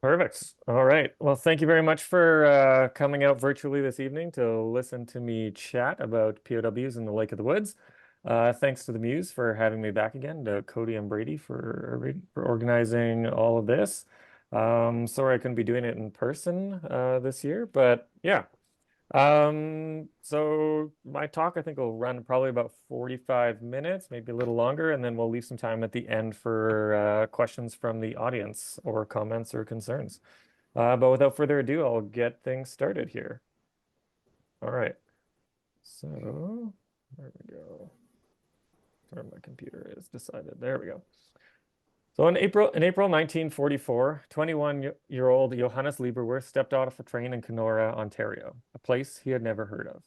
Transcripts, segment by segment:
Perfect. All right. Well, thank you very much for coming out virtually this evening to listen to me chat about POWs in the Lake of the Woods. Thanks to the Muse for having me back again, to Cody and Brady for organizing all of this. Sorry I couldn't be doing it in person this year, but yeah. So my talk, I think, will run probably about 45 minutes, maybe a little longer, and then we'll leave some time at the end for questions from the audience or comments or concerns. But without further ado, I'll get things started here. All right. So there we go. Where my computer is decided. There we go. So in April 1944, 21-year-old Johannes Lieberworth stepped out of a train in Kenora, Ontario, a place he had never heard of.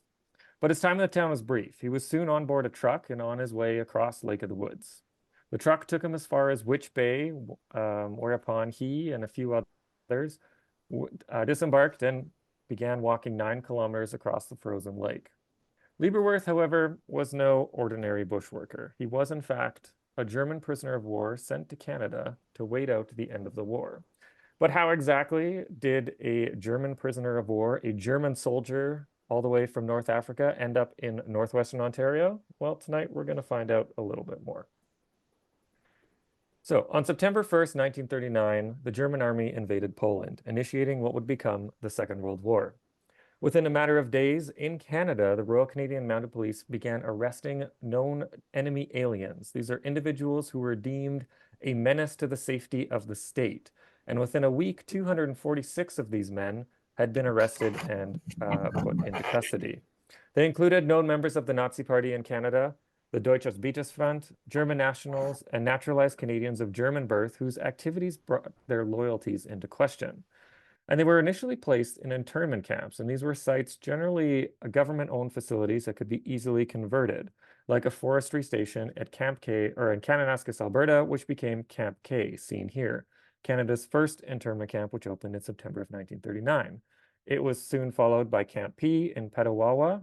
But his time in the town was brief. He was soon on board a truck and on his way across Lake of the Woods. The truck took him as far as Witch Bay, whereupon he and a few others disembarked and began walking 9 kilometers across the frozen lake. Lieberworth, however, was no ordinary bushworker. He was, in fact, a German prisoner of war sent to Canada to wait out the end of the war. But how exactly did a German prisoner of war, a German soldier all the way from North Africa, end up in northwestern Ontario? Well, tonight we're going to find out a little bit more. So, on September 1st, 1939, the German army invaded Poland, initiating what would become the Second World War. Within a matter of days, in Canada, the Royal Canadian Mounted Police began arresting known enemy aliens. These are individuals who were deemed a menace to the safety of the state. And within a week, 246 of these men had been arrested and put into custody. They included known members of the Nazi Party in Canada, the Deutsches Bundesfront, German nationals, and naturalized Canadians of German birth whose activities brought their loyalties into question. And they were initially placed in internment camps, and these were sites generally government-owned facilities that could be easily converted, like a forestry station at Camp K or in Kananaskis, Alberta, which became Camp K, seen here, Canada's first internment camp, which opened in September of 1939. It was soon followed by Camp P in Petawawa,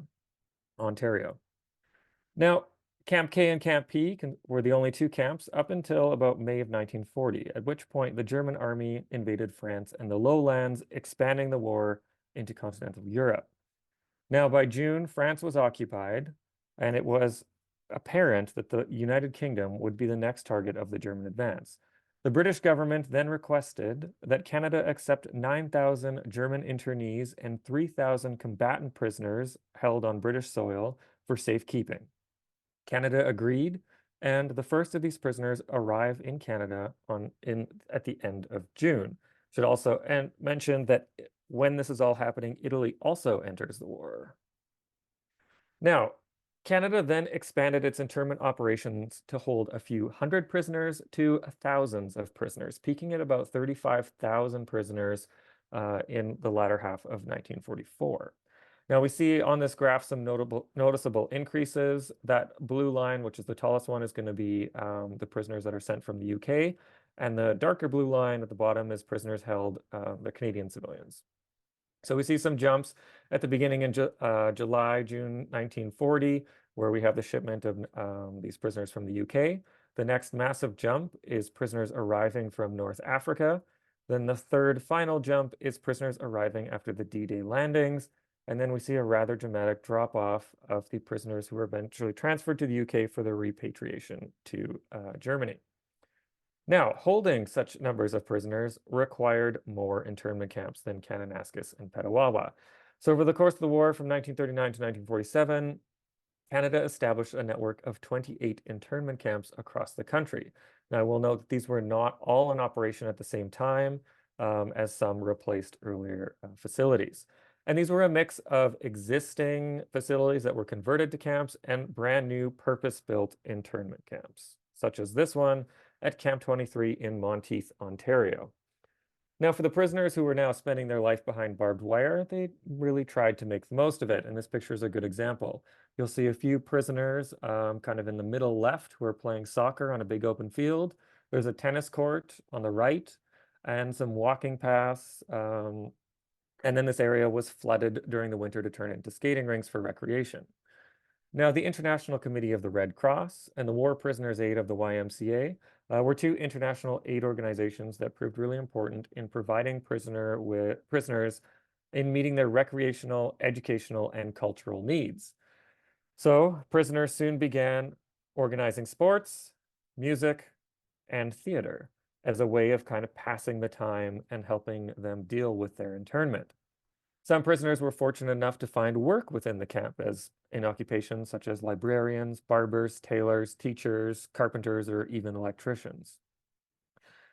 Ontario. Now, Camp K and Camp P were the only two camps up until about May of 1940, at which point the German army invaded France and the lowlands, expanding the war into continental Europe. Now, by June, France was occupied, and it was apparent that the United Kingdom would be the next target of the German advance. The British government then requested that Canada accept 9,000 German internees and 3,000 combatant prisoners held on British soil for safekeeping. Canada agreed, and the first of these prisoners arrive in Canada at the end of June. Should also mention that when this is all happening, Italy also enters the war. Now, Canada then expanded its internment operations to hold a few hundred prisoners to thousands of prisoners, peaking at about 35,000 prisoners in the latter half of 1944. Now we see on this graph some noticeable increases. That blue line, which is the tallest one, is going to be the prisoners that are sent from the UK. And the darker blue line at the bottom is prisoners held, the Canadian civilians. So we see some jumps at the beginning in July, June 1940, where we have the shipment of these prisoners from the UK. The next massive jump is prisoners arriving from North Africa. Then the third final jump is prisoners arriving after the D-Day landings. And then we see a rather dramatic drop-off of the prisoners who were eventually transferred to the UK for their repatriation to Germany. Now, holding such numbers of prisoners required more internment camps than Kananaskis and Petawawa. So over the course of the war from 1939 to 1947, Canada established a network of 28 internment camps across the country. Now, I will note that these were not all in operation at the same time, as some replaced earlier facilities. And these were a mix of existing facilities that were converted to camps and brand new purpose-built internment camps, such as this one at Camp 23 in Monteith, Ontario. Now, for the prisoners who were now spending their life behind barbed wire, they really tried to make the most of it, and this picture is a good example. You'll see a few prisoners kind of in the middle left who are playing soccer on a big open field. There's a tennis court on the right and some walking paths. And then this area was flooded during the winter to turn into skating rinks for recreation. Now, the International Committee of the Red Cross and the War Prisoners Aid of the YMCA were two international aid organizations that proved really important in providing prisoners in meeting their recreational, educational, and cultural needs. So prisoners soon began organizing sports, music, and theater as a way of kind of passing the time and helping them deal with their internment. Some prisoners were fortunate enough to find work within the camp as in occupations such as librarians, barbers, tailors, teachers, carpenters, or even electricians.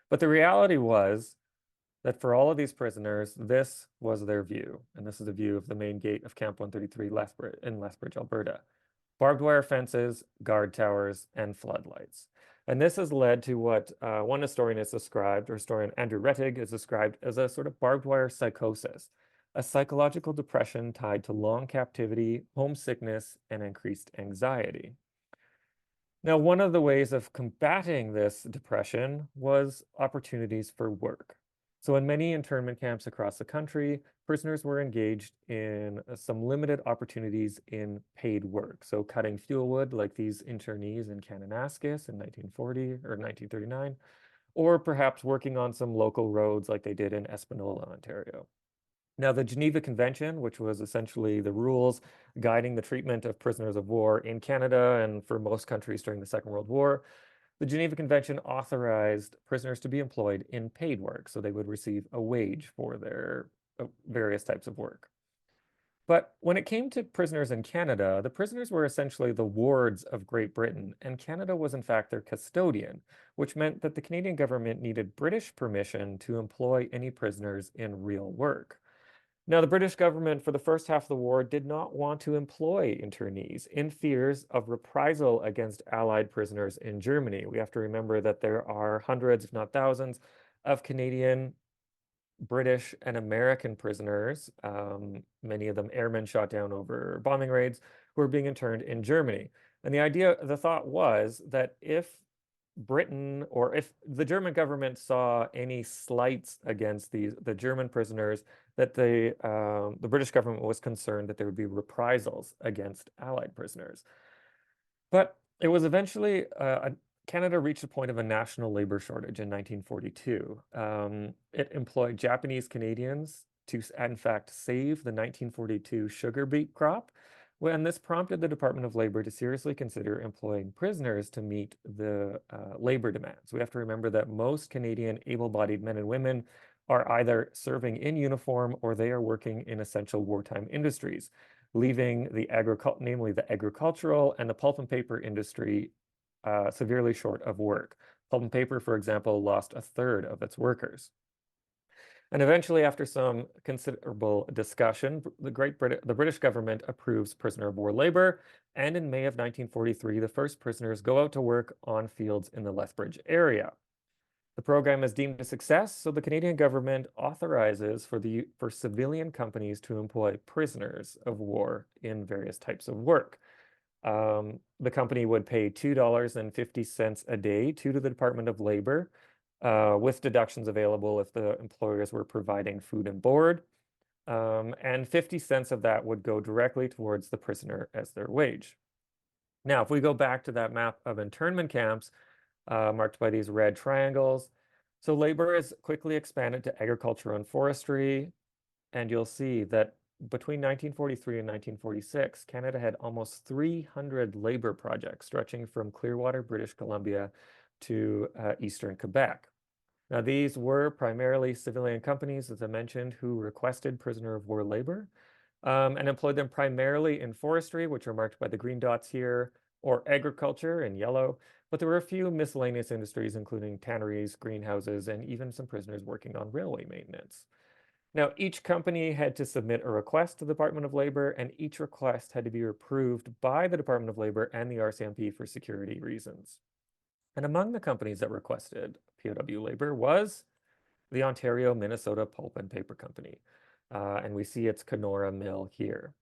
But the reality was that for all of these prisoners, this was their view. And this is a view of the main gate of Camp 133 in Lethbridge, Alberta. Barbed wire fences, guard towers, and floodlights. And this has led to what one historian has described, or historian Andrew Rettig has described as a sort of barbed wire psychosis, a psychological depression tied to long captivity, homesickness, and increased anxiety. Now, one of the ways of combating this depression was opportunities for work. So in many internment camps across the country, prisoners were engaged in some limited opportunities in paid work. So cutting fuel wood, like these internees in Kananaskis in 1940 or 1939, or perhaps working on some local roads like they did in Espanola, Ontario. Now, the Geneva Convention, which was essentially the rules guiding the treatment of prisoners of war in Canada and for most countries during the Second World War, the Geneva Convention authorized prisoners to be employed in paid work, so they would receive a wage for their various types of work. But when it came to prisoners in Canada, the prisoners were essentially the wards of Great Britain, and Canada was in fact their custodian, which meant that the Canadian government needed British permission to employ any prisoners in real work. Now, the British government for the first half of the war did not want to employ internees in fears of reprisal against Allied prisoners in Germany. We have to remember that there are hundreds, if not thousands, of Canadian, British, and American prisoners, many of them airmen shot down over bombing raids, who were being interned in Germany. And the thought was that if Britain or if the German government saw any slights against the German prisoners, that the British government was concerned that there would be reprisals against Allied prisoners. But it was eventually Canada reached a point of a national labor shortage in 1942. It employed Japanese Canadians to, in fact, save the 1942 sugar beet crop. When this prompted the Department of Labor to seriously consider employing prisoners to meet the labor demands. We have to remember that most Canadian able-bodied men and women are either serving in uniform or they are working in essential wartime industries, leaving namely the agricultural and the pulp and paper industry severely short of work. Pulp and paper, for example, lost a third of its workers. And eventually, after some considerable discussion, the British government approves prisoner of war labor, and in May of 1943, the first prisoners go out to work on fields in the Lethbridge area. The program is deemed a success, so the Canadian government authorizes for civilian companies to employ prisoners of war in various types of work. The company would pay $2.50 a day to the Department of Labor, with deductions available if the employers were providing food and board. And 50 cents of that would go directly towards the prisoner as their wage. Now, if we go back to that map of internment camps, marked by these red triangles, so labor is quickly expanded to agriculture and forestry, and you'll see that between 1943 and 1946, Canada had almost 300 labor projects stretching from Clearwater, British Columbia to eastern Quebec. Now, these were primarily civilian companies, as I mentioned, who requested prisoner of war labor and employed them primarily in forestry, which are marked by the green dots here, or agriculture in yellow. But there were a few miscellaneous industries, including tanneries, greenhouses, and even some prisoners working on railway maintenance. Now, each company had to submit a request to the Department of Labor, and each request had to be approved by the Department of Labor and the RCMP for security reasons. And among the companies that requested POW labor was the Ontario Minnesota Pulp and Paper Company. And we see its Kenora Mill here.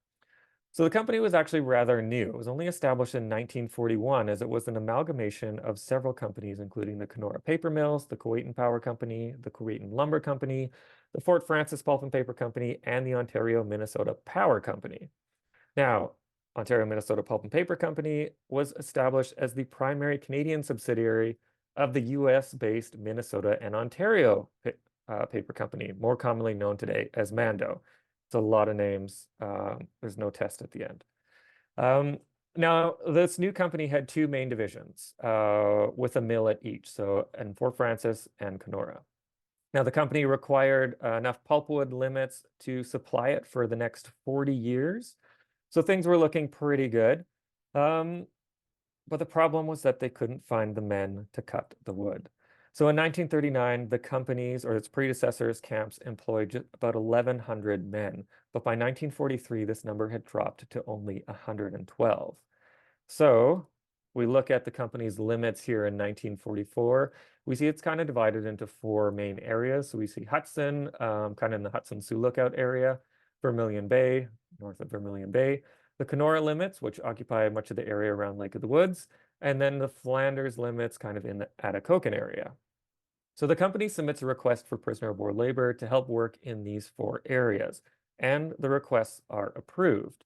So the company was actually rather new. It was only established in 1941 as it was an amalgamation of several companies, including the Kenora Paper Mills, the Kuwaitan Power Company, the Kuwaitan Lumber Company, the Fort Francis Pulp and Paper Company, and the Ontario Minnesota Power Company. Now, Ontario Minnesota Pulp and Paper Company was established as the primary Canadian subsidiary of the US-based Minnesota and Ontario Paper Company, more commonly known today as Mando. It's a lot of names. There's no test at the end. Now, this new company had two main divisions with a mill at each, so in Fort Frances and Kenora. Now, the company required enough pulpwood limits to supply it for the next 40 years. So things were looking pretty good. But the problem was that they couldn't find the men to cut the wood. So in 1939, the companies or its predecessors' camps employed just about 1,100 men. But by 1943, this number had dropped to only 112. So we look at the company's limits here in 1944. We see it's kind of divided into four main areas. So we see Hudson, kind of in the Hudson-Sioux Lookout area, Vermilion Bay, north of Vermilion Bay, the Kenora limits, which occupy much of the area around Lake of the Woods, and then the Flanders limits kind of in the Atikokan area. So the company submits a request for prisoner of war labor to help work in these four areas, and the requests are approved.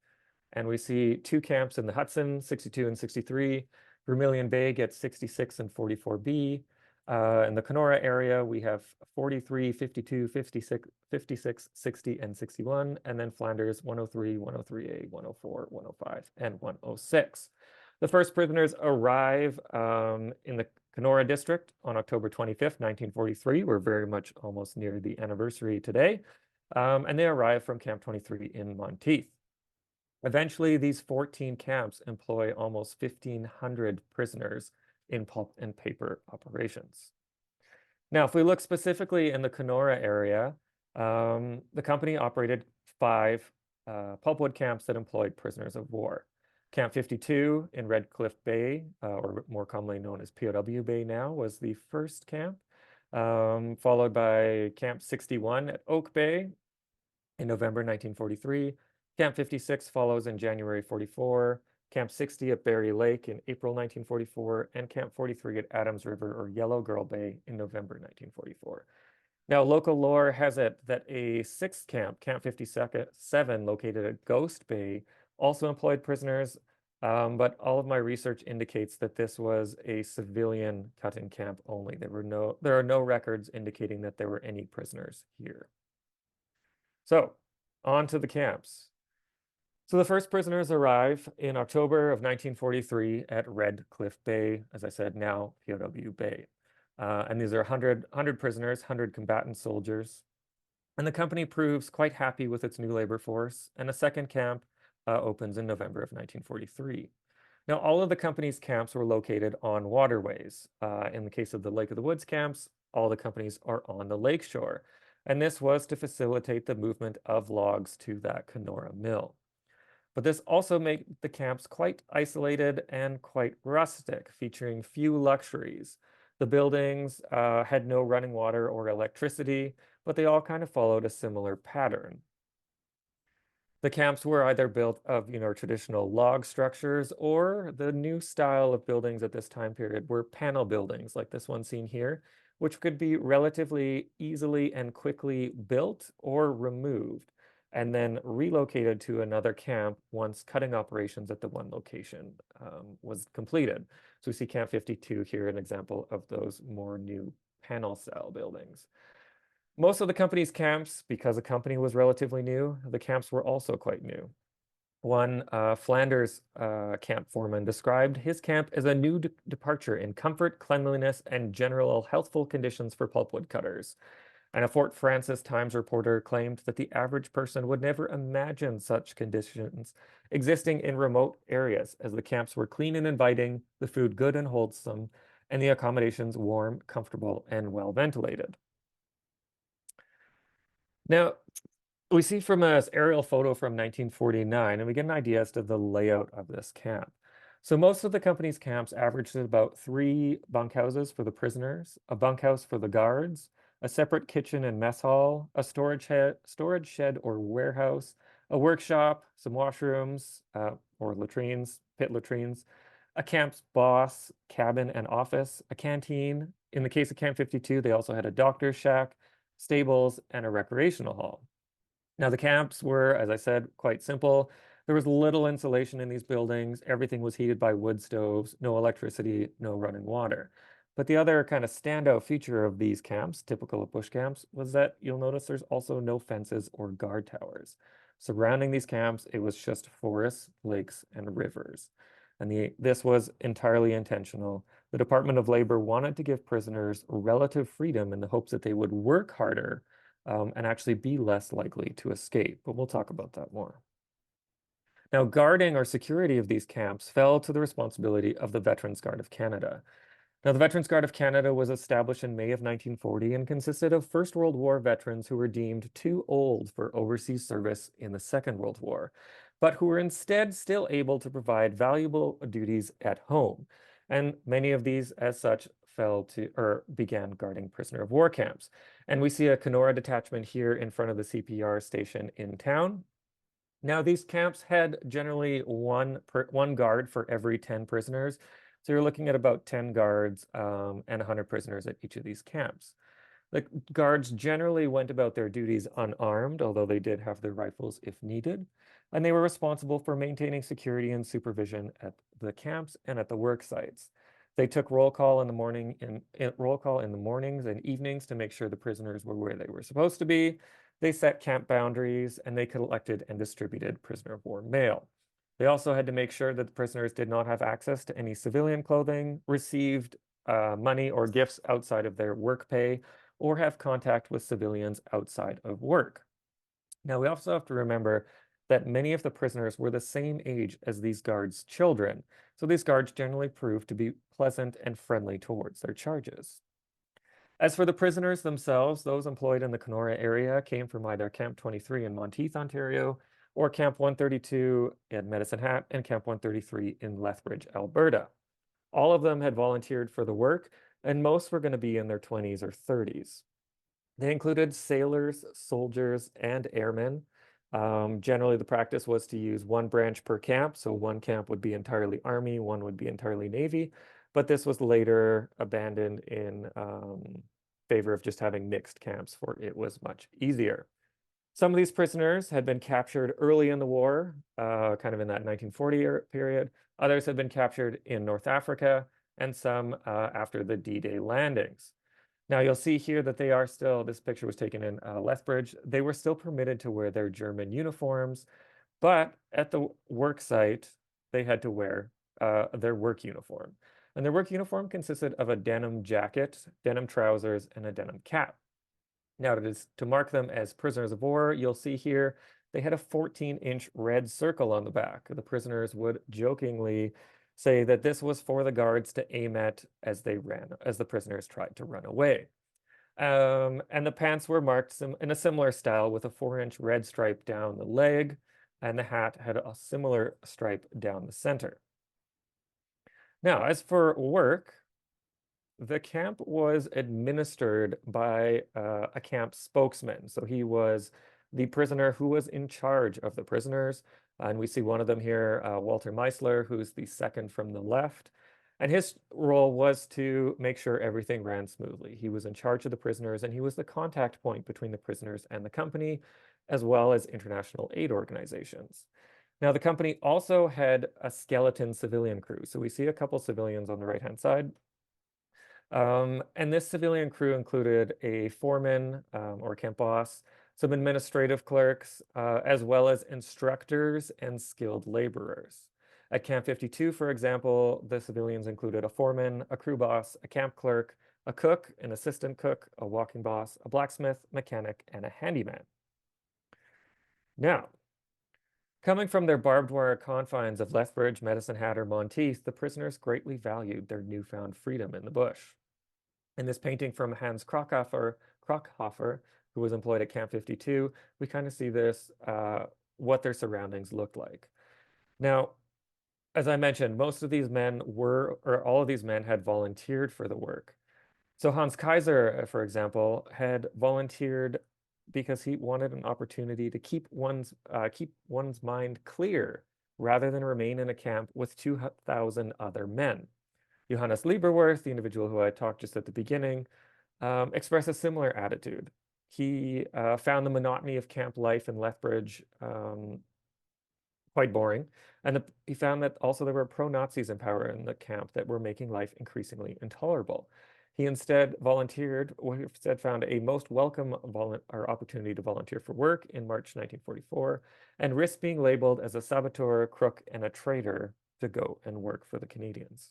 And we see two camps in the Hudson, 62 and 63. Vermilion Bay gets 66 and 44B. In the Kenora area, we have 43, 52, 56, 56, 60, and 61. And then Flanders, 103, 103A, 104, 105, and 106. The first prisoners arrive in the Kenora district on October 25th, 1943. We're very much almost near the anniversary today. And they arrive from Camp 23 in Monteith. Eventually, these 14 camps employ almost 1,500 prisoners in pulp and paper operations. Now, if we look specifically in the Kenora area, the company operated 5 pulpwood camps that employed prisoners of war. Camp 52 in Red Cliff Bay, or more commonly known as POW Bay now, was the first camp, followed by Camp 61 at Oak Bay in November 1943. Camp 56 follows in January 44, Camp 60 at Berry Lake in April 1944, and Camp 43 at Adams River or Yellow Girl Bay in November 1944. Now, local lore has it that a sixth camp, Camp 57, located at Ghost Bay, also employed prisoners, but all of my research indicates that this was a civilian cut-in camp only. There are no records indicating that there were any prisoners here. So, on to the camps. So the first prisoners arrive in October of 1943 at Red Cliff Bay, as I said, now POW Bay. And these are 100 prisoners, 100 combatant soldiers. And the company proves quite happy with its new labor force, and a second camp opens in November of 1943. Now, all of the company's camps were located on waterways. In the case of the Lake of the Woods camps, all the companies are on the lakeshore. And this was to facilitate the movement of logs to that Kenora mill. But this also made the camps quite isolated and quite rustic, featuring few luxuries. The buildings had no running water or electricity, but they all kind of followed a similar pattern. The camps were either built of, traditional log structures, or the new style of buildings at this time period were panel buildings, like this one seen here, which could be relatively easily and quickly built or removed, and then relocated to another camp once cutting operations at the one location was completed. So we see Camp 52 here, an example of those more new panel style buildings. Most of the company's camps, because the company was relatively new, the camps were also quite new. One Flanders camp foreman described his camp as a new departure in comfort, cleanliness, and general healthful conditions for pulpwood cutters. And a Fort Frances Times reporter claimed that the average person would never imagine such conditions existing in remote areas, as the camps were clean and inviting, the food good and wholesome, and the accommodations warm, comfortable, and well ventilated. Now, we see from an aerial photo from 1949, and we get an idea as to the layout of this camp. So most of the company's camps averaged about 3 bunkhouses for the prisoners, a bunkhouse for the guards, a separate kitchen and mess hall, a storage shed or warehouse, a workshop, some washrooms or latrines, pit latrines, a camp's boss, cabin and office, a canteen. In the case of Camp 52, they also had a doctor's shack, stables, and a recreational hall. Now, the camps were, as I said, quite simple. There was little insulation in these buildings. Everything was heated by wood stoves, no electricity, no running water. But the other kind of standout feature of these camps, typical of bush camps, was that you'll notice there's also no fences or guard towers. Surrounding these camps, it was just forests, lakes, and rivers. And this was entirely intentional. The Department of Labor wanted to give prisoners relative freedom in the hopes that they would work harder and actually be less likely to escape. But we'll talk about that more. Now, guarding or security of these camps fell to the responsibility of the Veterans Guard of Canada. Now, the Veterans Guard of Canada was established in May of 1940 and consisted of First World War veterans who were deemed too old for overseas service in the Second World War, but who were instead still able to provide valuable duties at home. And many of these, as such, fell to or began guarding prisoner of war camps. And we see a Kenora detachment here in front of the CPR station in town. Now, these camps had generally one guard for every 10 prisoners. So you're looking at about 10 guards and 100 prisoners at each of these camps. The guards generally went about their duties unarmed, although they did have their rifles if needed. And they were responsible for maintaining security and supervision at the camps and at the work sites. They took roll call in the mornings and evenings to make sure the prisoners were where they were supposed to be. They set camp boundaries and they collected and distributed prisoner of war mail. They also had to make sure that the prisoners did not have access to any civilian clothing, received money or gifts outside of their work pay, or have contact with civilians outside of work. Now, we also have to remember that many of the prisoners were the same age as these guards' children, so these guards generally proved to be pleasant and friendly towards their charges. As for the prisoners themselves, those employed in the Kenora area came from either Camp 23 in Monteith, Ontario, or Camp 132 in Medicine Hat and Camp 133 in Lethbridge, Alberta. All of them had volunteered for the work, and most were going to be in their 20s or 30s. They included sailors, soldiers, and airmen. Generally, the practice was to use one branch per camp, so one camp would be entirely Army, one would be entirely Navy, but this was later abandoned in favor of just having mixed camps, for it was much easier. Some of these prisoners had been captured early in the war, kind of in that 1940 period. Others had been captured in North Africa, and some after the D-Day landings. Now you'll see here that they are still, this picture was taken in Lethbridge, they were still permitted to wear their German uniforms, but at the work site, they had to wear their work uniform. And their work uniform consisted of a denim jacket, denim trousers, and a denim cap. Now, to mark them as prisoners of war, you'll see here they had a 14-inch red circle on the back. The prisoners would jokingly say that this was for the guards to aim at as the prisoners tried to run away. And the pants were marked in a similar style with a 4-inch red stripe down the leg, and the hat had a similar stripe down the center. Now, as for work, the camp was administered by a camp spokesman. So he was the prisoner who was in charge of the prisoners. And we see one of them here, Walter Meisler, who's the second from the left. And his role was to make sure everything ran smoothly. He was in charge of the prisoners, and he was the contact point between the prisoners and the company, as well as international aid organizations. Now, the company also had a skeleton civilian crew. So we see a couple civilians on the right-hand side. And this civilian crew included a foreman or camp boss, some administrative clerks, as well as instructors and skilled laborers. At Camp 52, for example, the civilians included a foreman, a crew boss, a camp clerk, a cook, an assistant cook, a walking boss, a blacksmith, mechanic, and a handyman. Now, coming from their barbed wire confines of Lethbridge, Medicine Hat, or Monteith, the prisoners greatly valued their newfound freedom in the bush. In this painting from Hans Krockhofer, who was employed at Camp 52, we kind of see this, what their surroundings looked like. Now, as I mentioned, most of these men all of these men had volunteered for the work. So Hans Kaiser, for example, had volunteered because he wanted an opportunity to keep one's mind clear rather than remain in a camp with 2,000 other men. Johannes Lieberworth, the individual who I talked just at the beginning, expressed a similar attitude. He found the monotony of camp life in Lethbridge quite boring. And he found that also there were pro-Nazis in power in the camp that were making life increasingly intolerable. He instead volunteered, or he instead found a most welcome or opportunity to volunteer for work in March 1944 and risked being labeled as a saboteur, crook, and a traitor to go and work for the Canadians.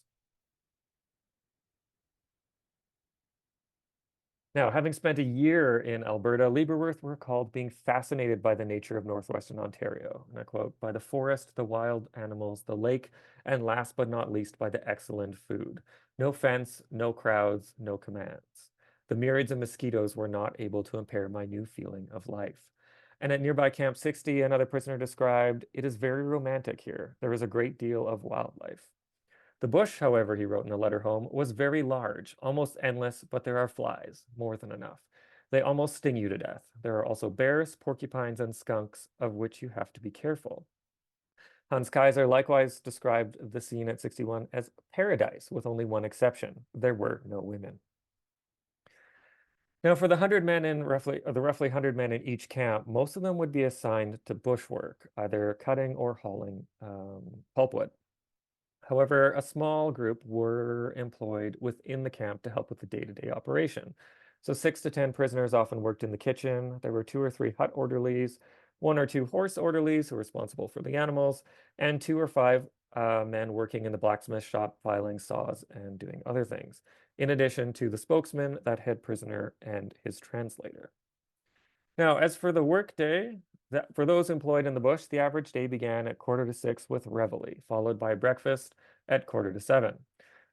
Now, having spent a year in Alberta, Leavenworth recalled being fascinated by the nature of northwestern Ontario, and I quote, by the forest, the wild animals, the lake, and last but not least, by the excellent food. No fence, no crowds, no commands. The myriads of mosquitoes were not able to impair my new feeling of life. And at nearby Camp 60, another prisoner described, it is very romantic here. There is a great deal of wildlife. The bush, however, he wrote in a letter home, was very large, almost endless, but there are flies, more than enough. They almost sting you to death. There are also bears, porcupines, and skunks, of which you have to be careful. Hans Kaiser likewise described the scene at 61 as paradise, with only one exception. There were no women. Now, for the 100 men in the roughly 100 men in each camp, most of them would be assigned to bush work, either cutting or hauling pulpwood. However, a small group were employed within the camp to help with the day-to-day operation. So 6 to 10 prisoners often worked in the kitchen. There were 2 or 3 hut orderlies, 1 or 2 horse orderlies who were responsible for the animals, and 2 or 5 men working in the blacksmith shop, filing saws and doing other things, in addition to the spokesman, that head prisoner, and his translator. Now, as for the workday, for those employed in the bush, the average day began at 5:45 with reveille, followed by breakfast at 6:45.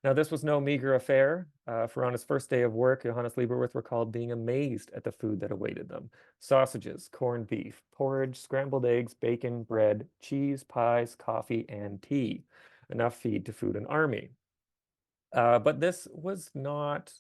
Now, this was no meager affair, for on his first day of work, Johannes Leavenworth recalled being amazed at the food that awaited them. Sausages, corned beef, porridge, scrambled eggs, bacon, bread, cheese, pies, coffee, and tea. Enough feed to food an army. But this was not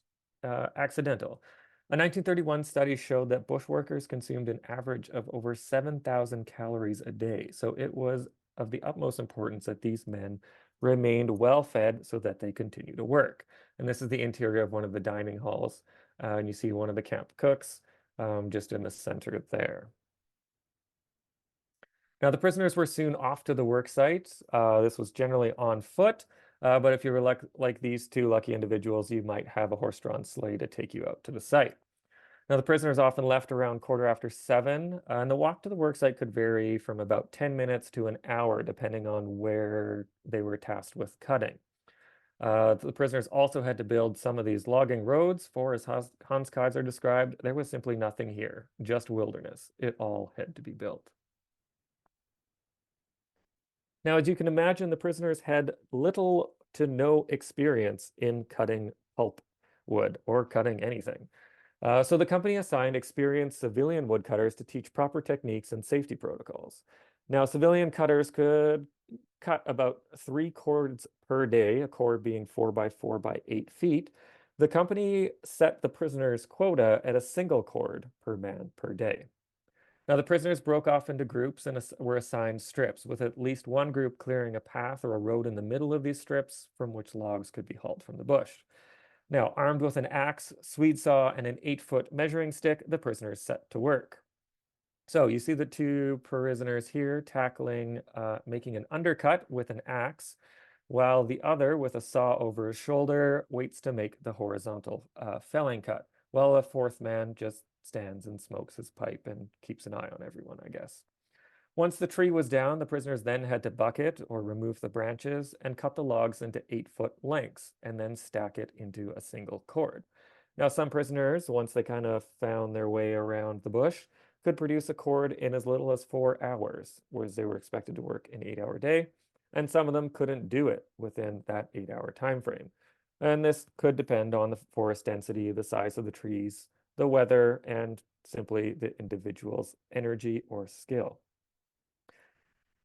accidental. A 1931 study showed that bush workers consumed an average of over 7,000 calories a day. So it was of the utmost importance that these men remained well fed so that they continue to work. And this is the interior of one of the dining halls. And you see one of the camp cooks just in the center there. Now, the prisoners were soon off to the work site. This was generally on foot, but if you were like these 2 lucky individuals, you might have a horse-drawn sleigh to take you out to the site. Now, the prisoners often left around 7:15, and the walk to the work site could vary from about 10 minutes to an hour, depending on where they were tasked with cutting. The prisoners also had to build some of these logging roads, for as Hans Kaiser described, there was simply nothing here, just wilderness. It all had to be built. Now, as you can imagine, the prisoners had little to no experience in cutting pulp wood or cutting anything. So the company assigned experienced civilian woodcutters to teach proper techniques and safety protocols. Now, civilian cutters could cut about 3 cords per day, a cord being 4 by 4 by 8 feet. The company set the prisoners' quota at a single cord per man per day. Now, the prisoners broke off into groups and were assigned strips, with at least one group clearing a path or a road in the middle of these strips from which logs could be hauled from the bush. Now, armed with an axe, swede saw, and an 8-foot measuring stick, the prisoners set to work. So you see the 2 prisoners here making an undercut with an axe, while the other, with a saw over his shoulder, waits to make the horizontal felling cut, while a 4th man just stands and smokes his pipe and keeps an eye on everyone, I guess. Once the tree was down, the prisoners then had to bucket or remove the branches and cut the logs into 8-foot lengths and then stack it into a single cord. Now, some prisoners, once they kind of found their way around the bush, could produce a cord in as little as 4 hours, whereas they were expected to work an 8-hour day, and some of them couldn't do it within that 8-hour time frame. And this could depend on the forest density, the size of the trees, the weather, and simply the individual's energy or skill.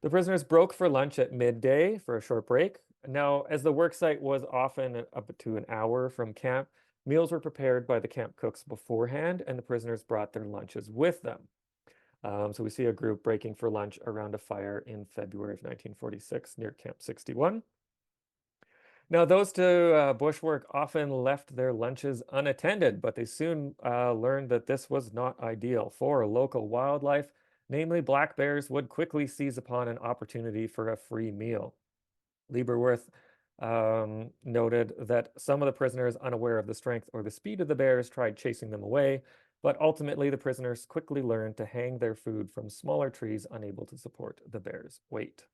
The prisoners broke for lunch at midday for a short break. Now, as the work site was often up to an hour from camp, meals were prepared by the camp cooks beforehand, and the prisoners brought their lunches with them. So we see a group breaking for lunch around a fire in February of 1946 near Camp 61. Now, those to bushwork often left their lunches unattended, but they soon learned that this was not ideal for local wildlife Namely, black bears would quickly seize upon an opportunity for a free meal. Lieberworth noted that some of the prisoners, unaware of the strength or the speed of the bears, tried chasing them away, but ultimately the prisoners quickly learned to hang their food from smaller trees unable to support the bear's weight.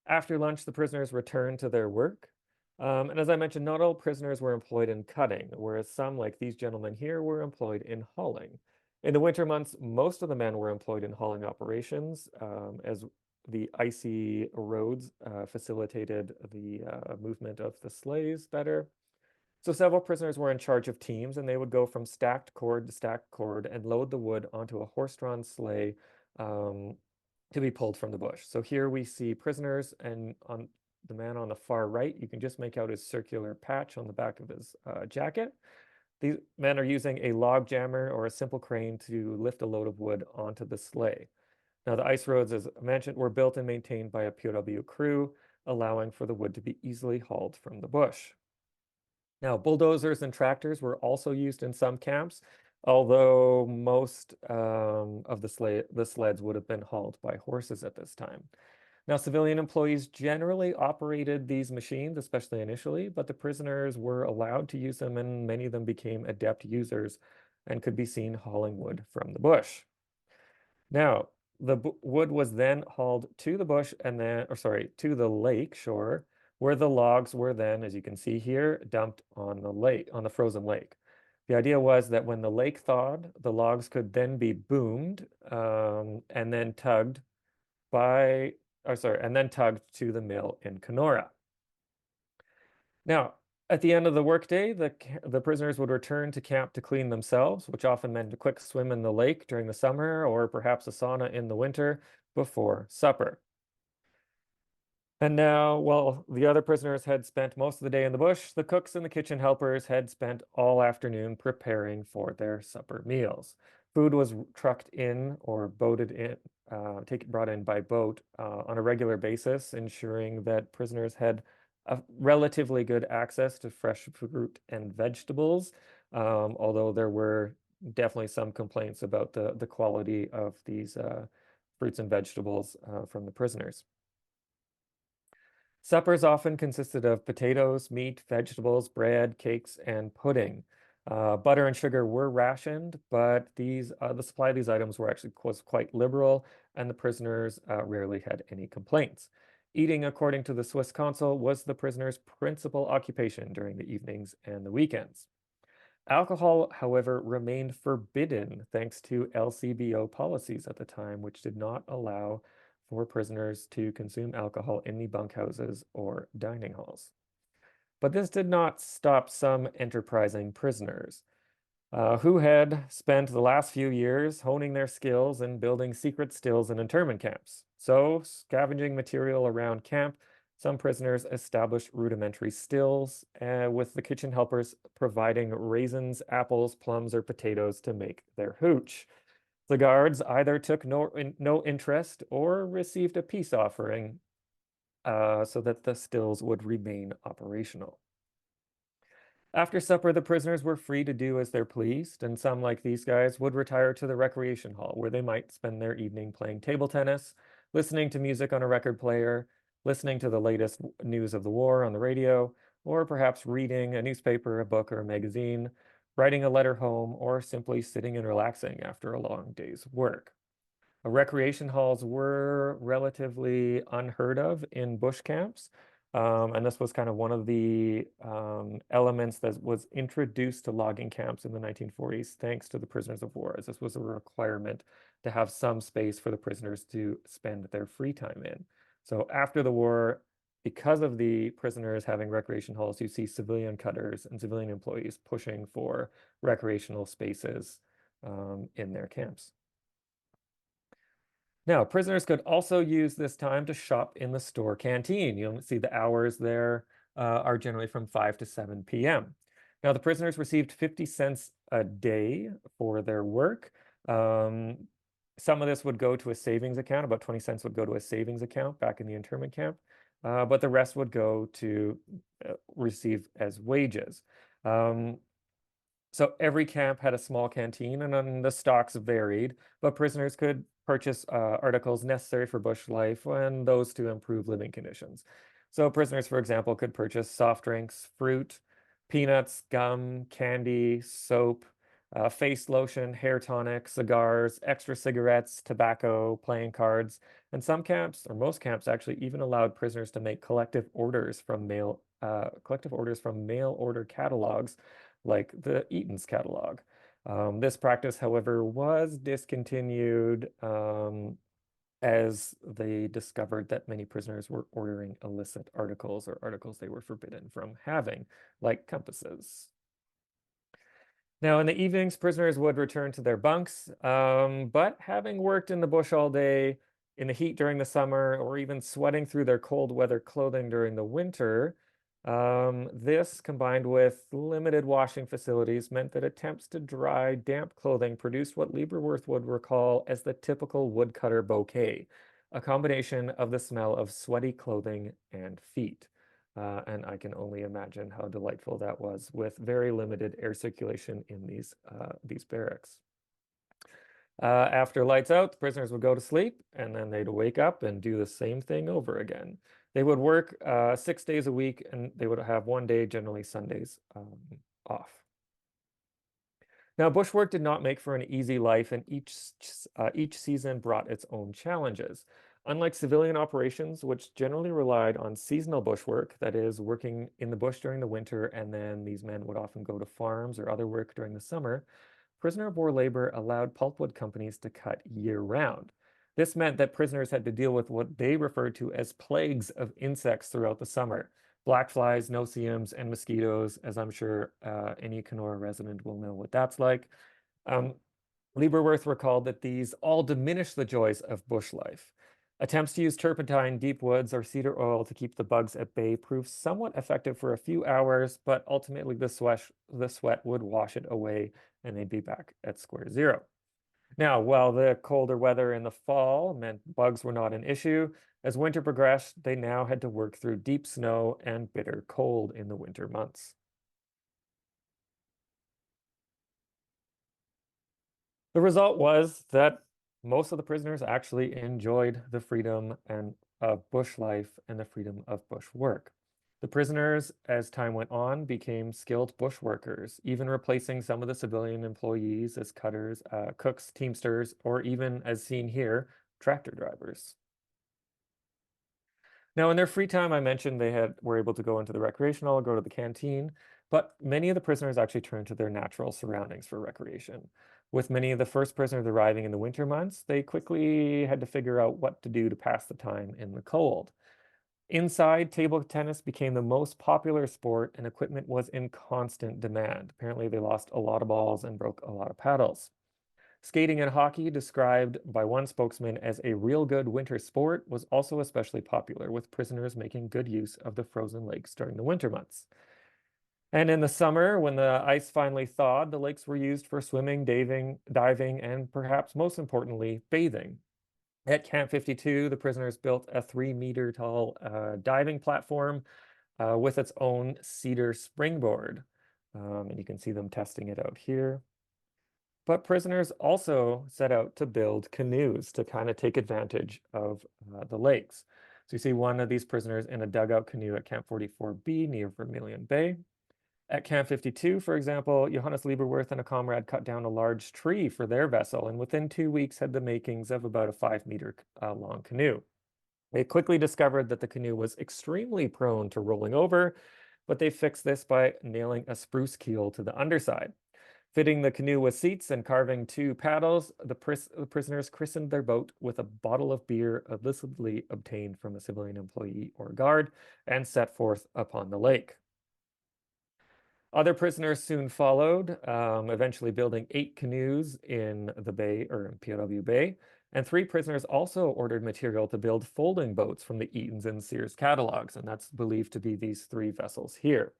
After lunch, the prisoners returned to their work. And as I mentioned, not all prisoners were employed in cutting, whereas some, like these gentlemen here, were employed in hauling. In the winter months, most of the men were employed in hauling operations, as the icy roads facilitated the movement of the sleighs better. So several prisoners were in charge of teams, and they would go from stacked cord to stacked cord and load the wood onto a horse-drawn sleigh to be pulled from the bush. So here we see prisoners, and on the man on the far right, you can just make out his circular patch on the back of his jacket. These men are using a log jammer or a simple crane to lift a load of wood onto the sleigh. Now, the ice roads, as I mentioned, were built and maintained by a POW crew, allowing for the wood to be easily hauled from the bush. Now, bulldozers and tractors were also used in some camps, although most of the sleds would have been hauled by horses at this time. Now, civilian employees generally operated these machines, especially initially, but the prisoners were allowed to use them, and many of them became adept users and could be seen hauling wood from the bush. Now, the wood was then hauled to the bush and then, or sorry, to the lake shore, where the logs were then, as you can see here, dumped on the lake, on the frozen lake. The idea was that when the lake thawed, the logs could then be boomed and then tugged to the mill in Kenora. Now, at the end of the workday, the prisoners would return to camp to clean themselves, which often meant a quick swim in the lake during the summer or perhaps a sauna in the winter before supper. And now, while the other prisoners had spent most of the day in the bush, the cooks and the kitchen helpers had spent all afternoon preparing for their supper meals. Food was trucked in or boated in, brought in by boat on a regular basis, ensuring that prisoners had a relatively good access to fresh fruit and vegetables, although there were definitely some complaints about the quality of these fruits and vegetables from the prisoners. Suppers often consisted of potatoes, meat, vegetables, bread, cakes, and pudding. Butter and sugar were rationed, but the supply of these items was quite liberal, and the prisoners rarely had any complaints. Eating, according to the Swiss consul, was the prisoners' principal occupation during the evenings and the weekends. Alcohol, however, remained forbidden thanks to LCBO policies at the time, which did not allow for prisoners to consume alcohol in the bunkhouses or dining halls. But this did not stop some enterprising prisoners who had spent the last few years honing their skills and building secret stills in internment camps. So, scavenging material around camp, some prisoners established rudimentary stills, with the kitchen helpers providing raisins, apples, plums, or potatoes to make their hooch. The guards either took no interest or received a peace offering so that the stills would remain operational. After supper, the prisoners were free to do as they're pleased, and some, like these guys, would retire to the recreation hall where they might spend their evening playing table tennis, listening to music on a record player, listening to the latest news of the war on the radio, or perhaps reading a newspaper, a book, or a magazine, writing a letter home, or simply sitting and relaxing after a long day's work. Recreation halls were relatively unheard of in bush camps. And this was kind of one of the elements that was introduced to logging camps in the 1940s, thanks to the prisoners of war, as this was a requirement to have some space for the prisoners to spend their free time in. So after the war, because of the prisoners having recreation halls, you see civilian cutters and civilian employees pushing for recreational spaces in their camps. Now, prisoners could also use this time to shop in the store canteen. You'll see the hours there are generally from 5 to 7 p.m. Now, the prisoners received 50 cents a day for their work. Some of this would go to a savings account. About 20 cents would go to a savings account back in the internment camp, but the rest would go to receive as wages. So every camp had a small canteen, and then the stocks varied, but prisoners could purchase articles necessary for bush life and those to improve living conditions. So prisoners, for example, could purchase soft drinks, fruit, peanuts, gum, candy, soap, face lotion, hair tonic, cigars, extra cigarettes, tobacco, playing cards. And some camps, or most camps, actually even allowed prisoners to make collective orders from mail order catalogs like the Eaton's catalog. This practice, however, was discontinued as they discovered that many prisoners were ordering illicit articles or articles they were forbidden from having, like compasses. Now, in the evenings, prisoners would return to their bunks, but having worked in the bush all day, in the heat during the summer, or even sweating through their cold weather clothing during the winter, this combined with limited washing facilities meant that attempts to dry damp clothing produced what Lieberworth would recall as the typical woodcutter bouquet, a combination of the smell of sweaty clothing and feet. And I can only imagine how delightful that was with very limited air circulation in these barracks. After lights out, the prisoners would go to sleep and then they'd wake up and do the same thing over again. They would work 6 days a week and they would have one day, generally Sundays, off. Now, bushwork did not make for an easy life, and each season brought its own challenges. Unlike civilian operations, which generally relied on seasonal bushwork, that is, working in the bush during the winter, and then these men would often go to farms or other work during the summer, prisoner of war labor allowed pulpwood companies to cut year-round. This meant that prisoners had to deal with what they referred to as plagues of insects throughout the summer. Black flies, no-see-ums, and mosquitoes, as I'm sure any Kenora resident will know what that's like. Um, Lieberworth recalled that these all diminish the joys of bush life. Attempts to use turpentine, deep woods, or cedar oil to keep the bugs at bay proved somewhat effective for a few hours, but ultimately the sweat would wash it away and they'd be back at square zero. Now, while the colder weather in the fall meant bugs were not an issue, as winter progressed, they now had to work through deep snow and bitter cold in the winter months. The result was that most of the prisoners actually enjoyed the freedom of bush life and the freedom of bush work. The prisoners, as time went on, became skilled bush workers, even replacing some of the civilian employees as cutters, cooks, teamsters, or even, as seen here, tractor drivers. Now, in their free time, I mentioned were able to go into the recreational, go to the canteen, but many of the prisoners actually turned to their natural surroundings for recreation. With many of the first prisoners arriving in the winter months, they quickly had to figure out what to do to pass the time in the cold. Inside, table tennis became the most popular sport, and equipment was in constant demand. Apparently, they lost a lot of balls and broke a lot of paddles. Skating and hockey, described by one spokesman as a real good winter sport, was also especially popular, with prisoners making good use of the frozen lakes during the winter months. And in the summer, when the ice finally thawed, the lakes were used for swimming, diving, and perhaps most importantly, bathing. At Camp 52, the prisoners built a 3-meter tall diving platform with its own cedar springboard. And you can see them testing it out here. But prisoners also set out to build canoes to kind of take advantage of the lakes. So you see one of these prisoners in a dugout canoe at Camp 44B near Vermilion Bay. At Camp 52, for example, Johannes Lieberworth and a comrade cut down a large tree for their vessel, and within 2 weeks had the makings of about a 5-meter long canoe. They quickly discovered that the canoe was extremely prone to rolling over, but they fixed this by nailing a spruce keel to the underside. Fitting the canoe with seats and carving 2 paddles, the prisoners christened their boat with a bottle of beer illicitly obtained from a civilian employee or guard and set forth upon the lake. Other prisoners soon followed, eventually building 8 canoes in the bay, or in POW Bay, and 3 prisoners also ordered material to build folding boats from the Eaton's and Sears catalogs, and that's believed to be these 3 vessels here.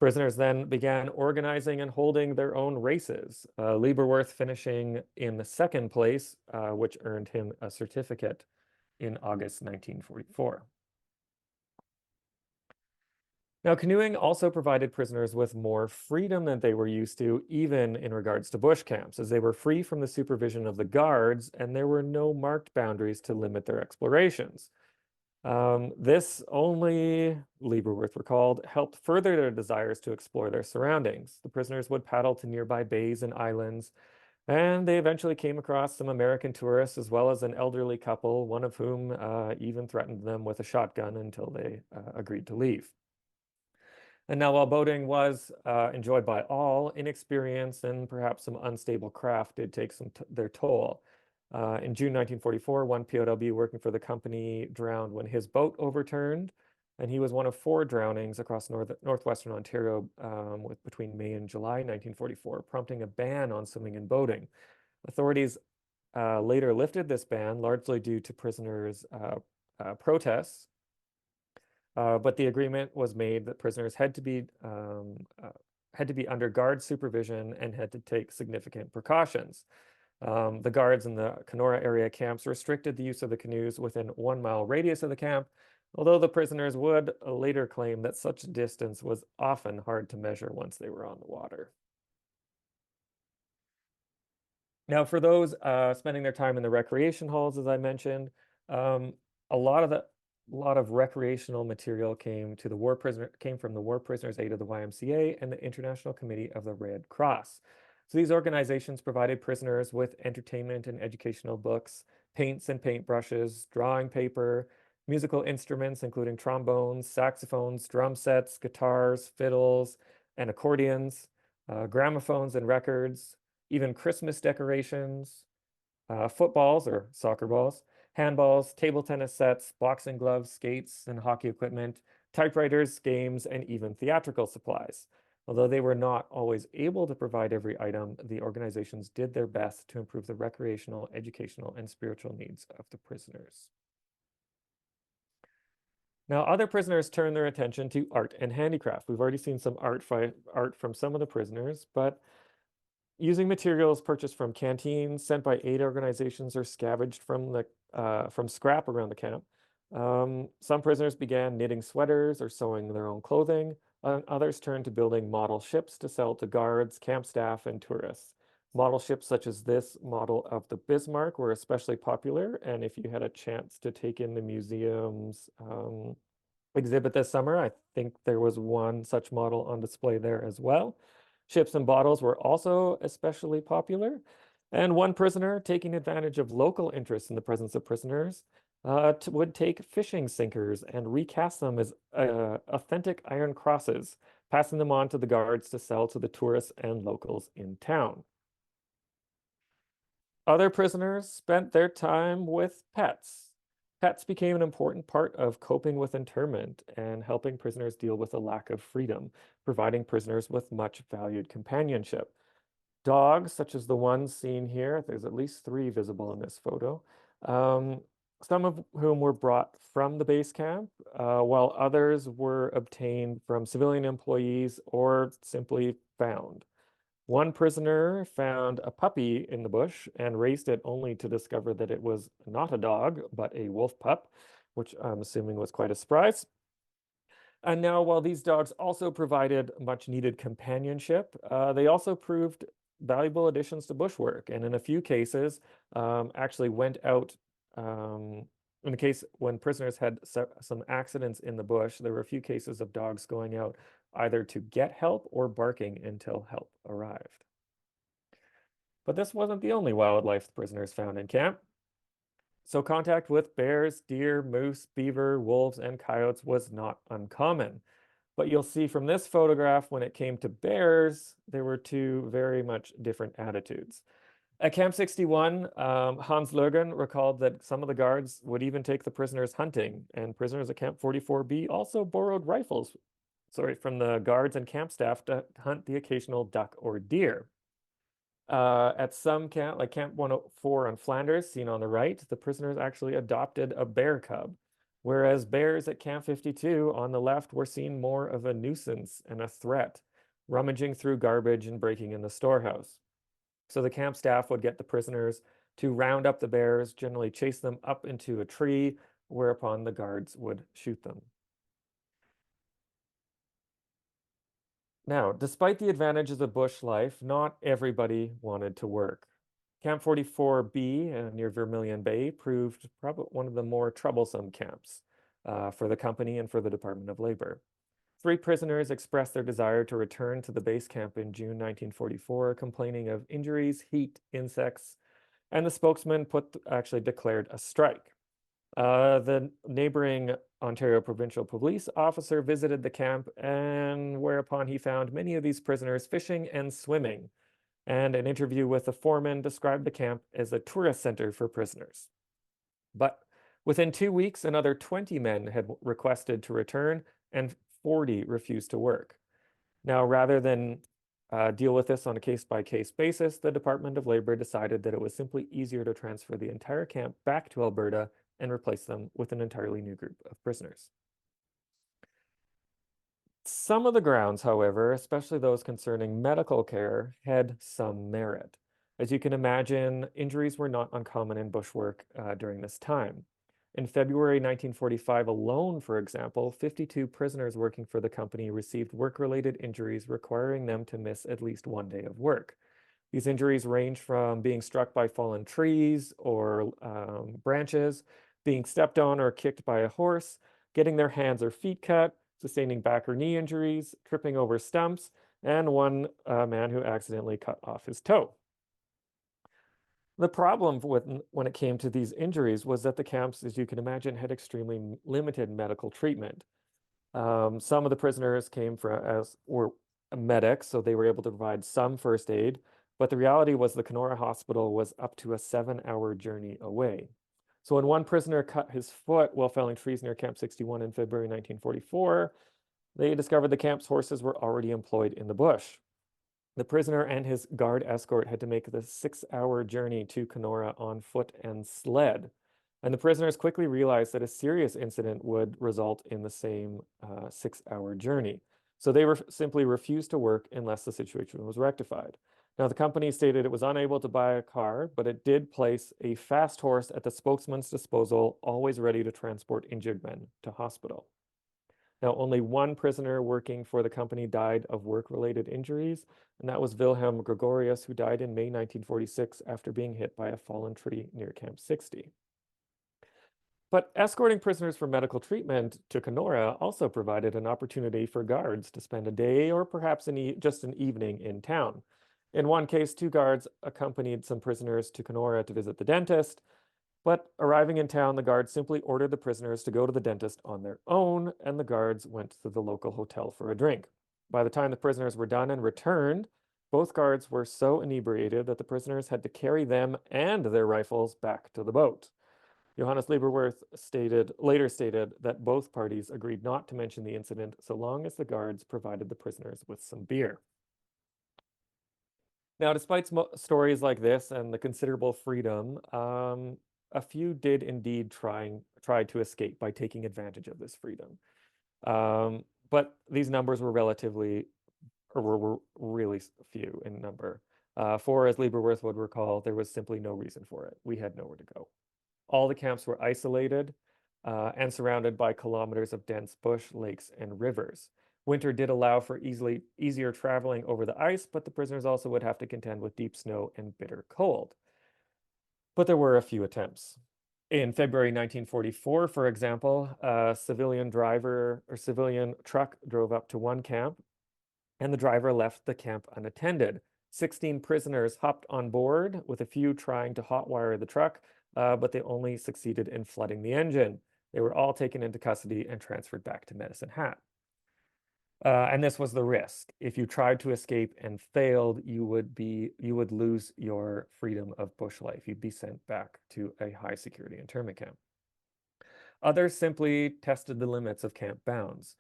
Prisoners then began organizing and holding their own races, Lieberworth finishing in the 2nd place, which earned him a certificate in August 1944. Now, canoeing also provided prisoners with more freedom than they were used to, even in regards to bush camps, as they were free from the supervision of the guards and there were no marked boundaries to limit their explorations. This only, Lieberworth recalled, helped further their desires to explore their surroundings. The prisoners would paddle to nearby bays and islands, and they eventually came across some American tourists as well as an elderly couple, one of whom even threatened them with a shotgun until they agreed to leave. And now, while boating was enjoyed by all, inexperience and perhaps some unstable craft did take their toll. In June 1944, one POW working for the company drowned when his boat overturned, and he was one of 4 drownings across northwestern Ontario between May and July 1944, prompting a ban on swimming and boating. Authorities later lifted this ban, largely due to prisoners' protests. But the agreement was made that prisoners had to be under guard supervision and had to take significant precautions. The guards in the Kenora area camps restricted the use of the canoes within 1 mile radius of the camp, although the prisoners would later claim that such distance was often hard to measure once they were on the water. Now, for those spending their time in the recreation halls, as I mentioned, a lot of recreational material came from the War Prisoners Aid of the YMCA and the International Committee of the Red Cross. So these organizations provided prisoners with entertainment and educational books, paints and paintbrushes, drawing paper, musical instruments, including trombones, saxophones, drum sets, guitars, fiddles, and accordions, gramophones and records, even Christmas decorations, footballs or soccer balls, handballs, table tennis sets, boxing gloves, skates, and hockey equipment, typewriters, games, and even theatrical supplies. Although they were not always able to provide every item, the organizations did their best to improve the recreational, educational, and spiritual needs of the prisoners. Now, other prisoners turned their attention to art and handicraft. We've already seen some art from some of the prisoners, but using materials purchased from canteens, sent by aid organizations, or scavenged from scrap around the camp, some prisoners began knitting sweaters or sewing their own clothing. Others turned to building model ships to sell to guards, camp staff, and tourists. Model ships such as this model of the Bismarck were especially popular, and if you had a chance to take in the museum's exhibit this summer, I think there was one such model on display there as well. Ships and bottles were also especially popular, and one prisoner, taking advantage of local interest in the presence of prisoners, would take fishing sinkers and recast them as authentic iron crosses, passing them on to the guards to sell to the tourists and locals in town. Other prisoners spent their time with pets. Pets became an important part of coping with internment and helping prisoners deal with a lack of freedom, providing prisoners with much valued companionship. Dogs, such as the ones seen here, there's at least 3 visible in this photo, some of whom were brought from the base camp, while others were obtained from civilian employees or simply found. One prisoner found a puppy in the bush and raised it only to discover that it was not a dog, but a wolf pup, which I'm assuming was quite a surprise. And now, while these dogs also provided much needed companionship, they also proved valuable additions to bushwork, and in a few cases, actually went out. In the case when prisoners had some accidents in the bush, there were a few cases of dogs going out either to get help or barking until help arrived. But this wasn't the only wildlife the prisoners found in camp. So contact with bears, deer, moose, beaver, wolves, and coyotes was not uncommon. But you'll see from this photograph, when it came to bears, there were 2 very much different attitudes. At Camp 61, Hans Lögen recalled that some of the guards would even take the prisoners hunting, and prisoners at Camp 44B also borrowed rifles, from the guards and camp staff to hunt the occasional duck or deer. At some camp, like Camp 104 on Flanders, seen on the right, the prisoners actually adopted a bear cub, whereas bears at Camp 52 on the left were seen more of a nuisance and a threat, rummaging through garbage and breaking in the storehouse. So the camp staff would get the prisoners to round up the bears, generally chase them up into a tree, whereupon the guards would shoot them. Now, despite the advantages of bush life, not everybody wanted to work. Camp 44B near Vermilion Bay proved probably one of the more troublesome camps for the company and for the Department of Labor. 3 prisoners expressed their desire to return to the base camp in June 1944, complaining of injuries, heat, insects, and the spokesman actually declared a strike. The neighboring Ontario Provincial Police officer visited the camp, and whereupon he found many of these prisoners fishing and swimming. And an interview with the foreman described the camp as a tourist center for prisoners. But within 2 weeks, another 20 men had requested to return, and 40 refused to work. Now, rather than deal with this on a case-by-case basis, the Department of Labor decided that it was simply easier to transfer the entire camp back to Alberta and replace them with an entirely new group of prisoners. Some of the grounds, however, especially those concerning medical care, had some merit. As you can imagine, injuries were not uncommon in bushwork during this time. In February 1945 alone, for example, 52 prisoners working for the company received work-related injuries requiring them to miss at least one day of work. These injuries range from being struck by fallen trees or branches, being stepped on or kicked by a horse, getting their hands or feet cut, sustaining back or knee injuries, tripping over stumps, and one man who accidentally cut off his toe. The problem when it came to these injuries was that the camps, as you can imagine, had extremely limited medical treatment. Some of the prisoners were medics, so they were able to provide some first aid, but the reality was the Kenora Hospital was up to a 7-hour journey away. So when one prisoner cut his foot while felling trees near Camp 61 in February 1944, they discovered the camp's horses were already employed in the bush. The prisoner and his guard escort had to make the 6-hour journey to Kenora on foot and sled. And the prisoners quickly realized that a serious incident would result in the same 6-hour journey. So they simply refused to work unless the situation was rectified. Now, the company stated it was unable to buy a car, but it did place a fast horse at the spokesman's disposal, always ready to transport injured men to hospital. Now, only one prisoner working for the company died of work-related injuries, and that was Wilhelm Gregorius, who died in May 1946 after being hit by a fallen tree near Camp 60. But escorting prisoners for medical treatment to Kenora also provided an opportunity for guards to spend a day or perhaps just an evening in town. In one case, 2 guards accompanied some prisoners to Kenora to visit the dentist, but arriving in town, the guards simply ordered the prisoners to go to the dentist on their own, and the guards went to the local hotel for a drink. By the time the prisoners were done and returned, both guards were so inebriated that the prisoners had to carry them and their rifles back to the boat. Johannes Lieberworth later stated that both parties agreed not to mention the incident so long as the guards provided the prisoners with some beer. Now, despite stories like this and the considerable freedom, a few did indeed try to escape by taking advantage of this freedom. But these numbers were were really few in number. For, as Lieberworth would recall, there was simply no reason for it. We had nowhere to go. All the camps were isolated and surrounded by kilometers of dense bush, lakes, and rivers. Winter did allow for easier traveling over the ice, but the prisoners also would have to contend with deep snow and bitter cold. But there were a few attempts. In February 1944, for example, a civilian truck drove up to one camp, and the driver left the camp unattended. 16 prisoners hopped on board, with a few trying to hotwire the truck, but they only succeeded in flooding the engine. They were all taken into custody and transferred back to Medicine Hat. And this was the risk. If you tried to escape and failed, you would lose your freedom of bush life. You'd be sent back to a high security internment camp. Others simply tested the limits of camp bounds.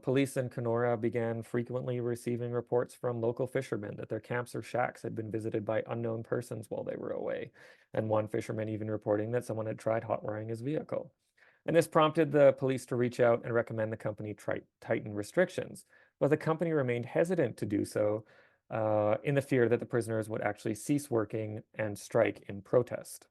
Police in Kenora began frequently receiving reports from local fishermen that their camps or shacks had been visited by unknown persons while they were away, and one fisherman even reporting that someone had tried hot-wiring his vehicle. And this prompted the police to reach out and recommend the company tighten restrictions, but the company remained hesitant to do so in the fear that the prisoners would actually cease working and strike in protest.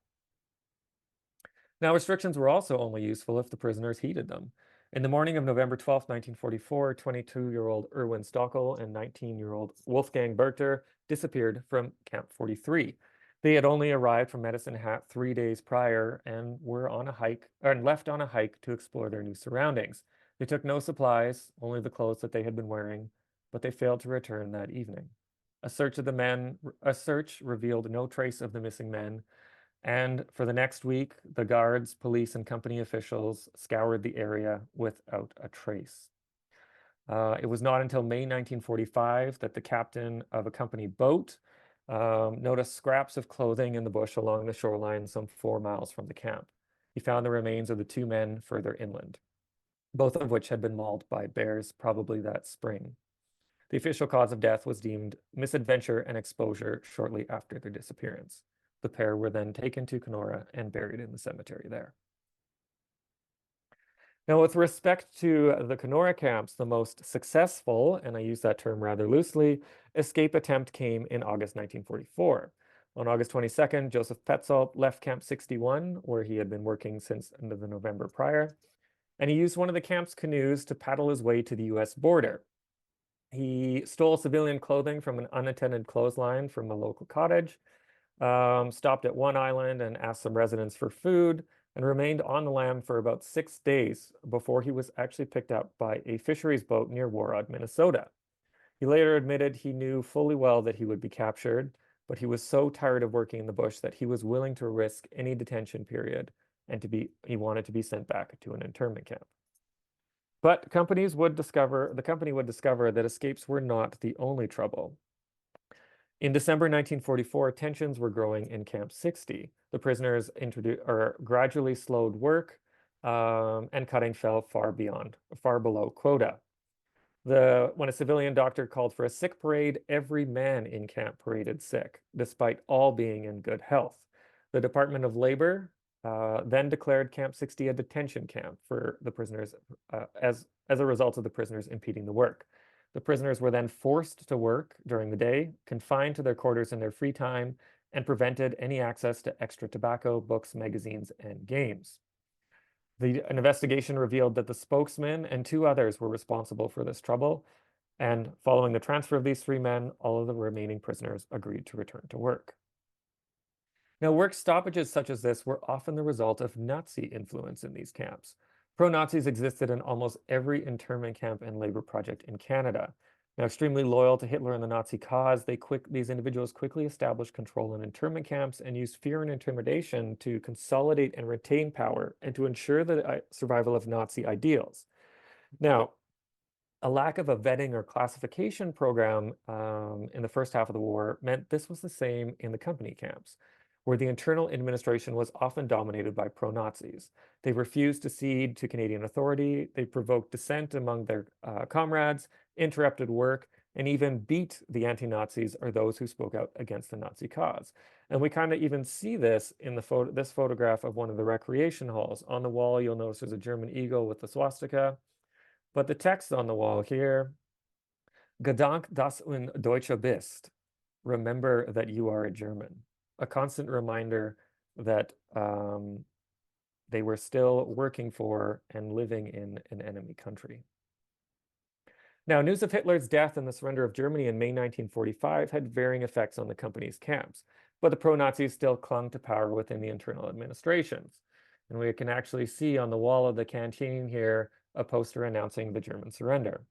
Now, restrictions were also only useful if the prisoners heeded them. In the morning of November 12th, 1944, 22-year-old Erwin Stockel and 19-year-old Wolfgang Berchter disappeared from Camp 43. They had only arrived from Medicine Hat 3 days prior and were on a hike, or left on a hike to explore their new surroundings. They took no supplies, only the clothes that they had been wearing, but they failed to return that evening. A search revealed no trace of the missing men, and for the next week, the guards, police, and company officials scoured the area without a trace. It was not until May 1945 that the captain of a company boat noticed scraps of clothing in the bush along the shoreline some 4 miles from the camp. He found the remains of the 2 men further inland, both of which had been mauled by bears probably that spring. The official cause of death was deemed misadventure and exposure shortly after their disappearance. The pair were then taken to Kenora and buried in the cemetery there. Now, with respect to the Kenora camps, the most successful, and I use that term rather loosely, escape attempt came in August 1944. On August 22nd, Joseph Petzold left Camp 61, where he had been working since the November prior, and he used one of the camp's canoes to paddle his way to the US border. He stole civilian clothing from an unattended clothesline from a local cottage, stopped at one island and asked some residents for food, and remained on the lam for about 6 days before he was actually picked up by a fisheries boat near Warrod, Minnesota. He later admitted he knew fully well that he would be captured, but he was so tired of working in the bush that he was willing to risk any detention period, and he wanted to be sent back to an internment camp. But the company would discover that escapes were not the only trouble. In December 1944, tensions were growing in Camp 60. The prisoners gradually slowed work, and cutting fell far below quota. When a civilian doctor called for a sick parade, every man in camp paraded sick, despite all being in good health. The Department of Labor then declared Camp 60 a detention camp for the prisoners as a result of the prisoners impeding the work. The prisoners were then forced to work during the day, confined to their quarters in their free time, and prevented any access to extra tobacco, books, magazines, and games. An investigation revealed that the spokesman and 2 others were responsible for this trouble, and following the transfer of these 3 men, all of the remaining prisoners agreed to return to work. Now, work stoppages such as this were often the result of Nazi influence in these camps. Pro-Nazis existed in almost every internment camp and labor project in Canada. Now, extremely loyal to Hitler and the Nazi cause, these individuals quickly established control in internment camps and used fear and intimidation to consolidate and retain power and to ensure the survival of Nazi ideals. Now, a lack of a vetting or classification program in the first half of the war meant this was the same in the company camps, where the internal administration was often dominated by pro-Nazis. They refused to cede to Canadian authority, they provoked dissent among their comrades, interrupted work, and even beat the anti-Nazis or those who spoke out against the Nazi cause. And we kind of even see this in this photograph of one of the recreation halls. On the wall, you'll notice there's a German eagle with the swastika, but the text on the wall here, Gedank, dass un Deutscher bist. Remember that you are a German. A constant reminder that they were still working for and living in an enemy country. Now, news of Hitler's death and the surrender of Germany in May 1945 had varying effects on the company's camps, but the pro-Nazis still clung to power within the internal administrations. And we can actually see on the wall of the canteen here a poster announcing the German surrender.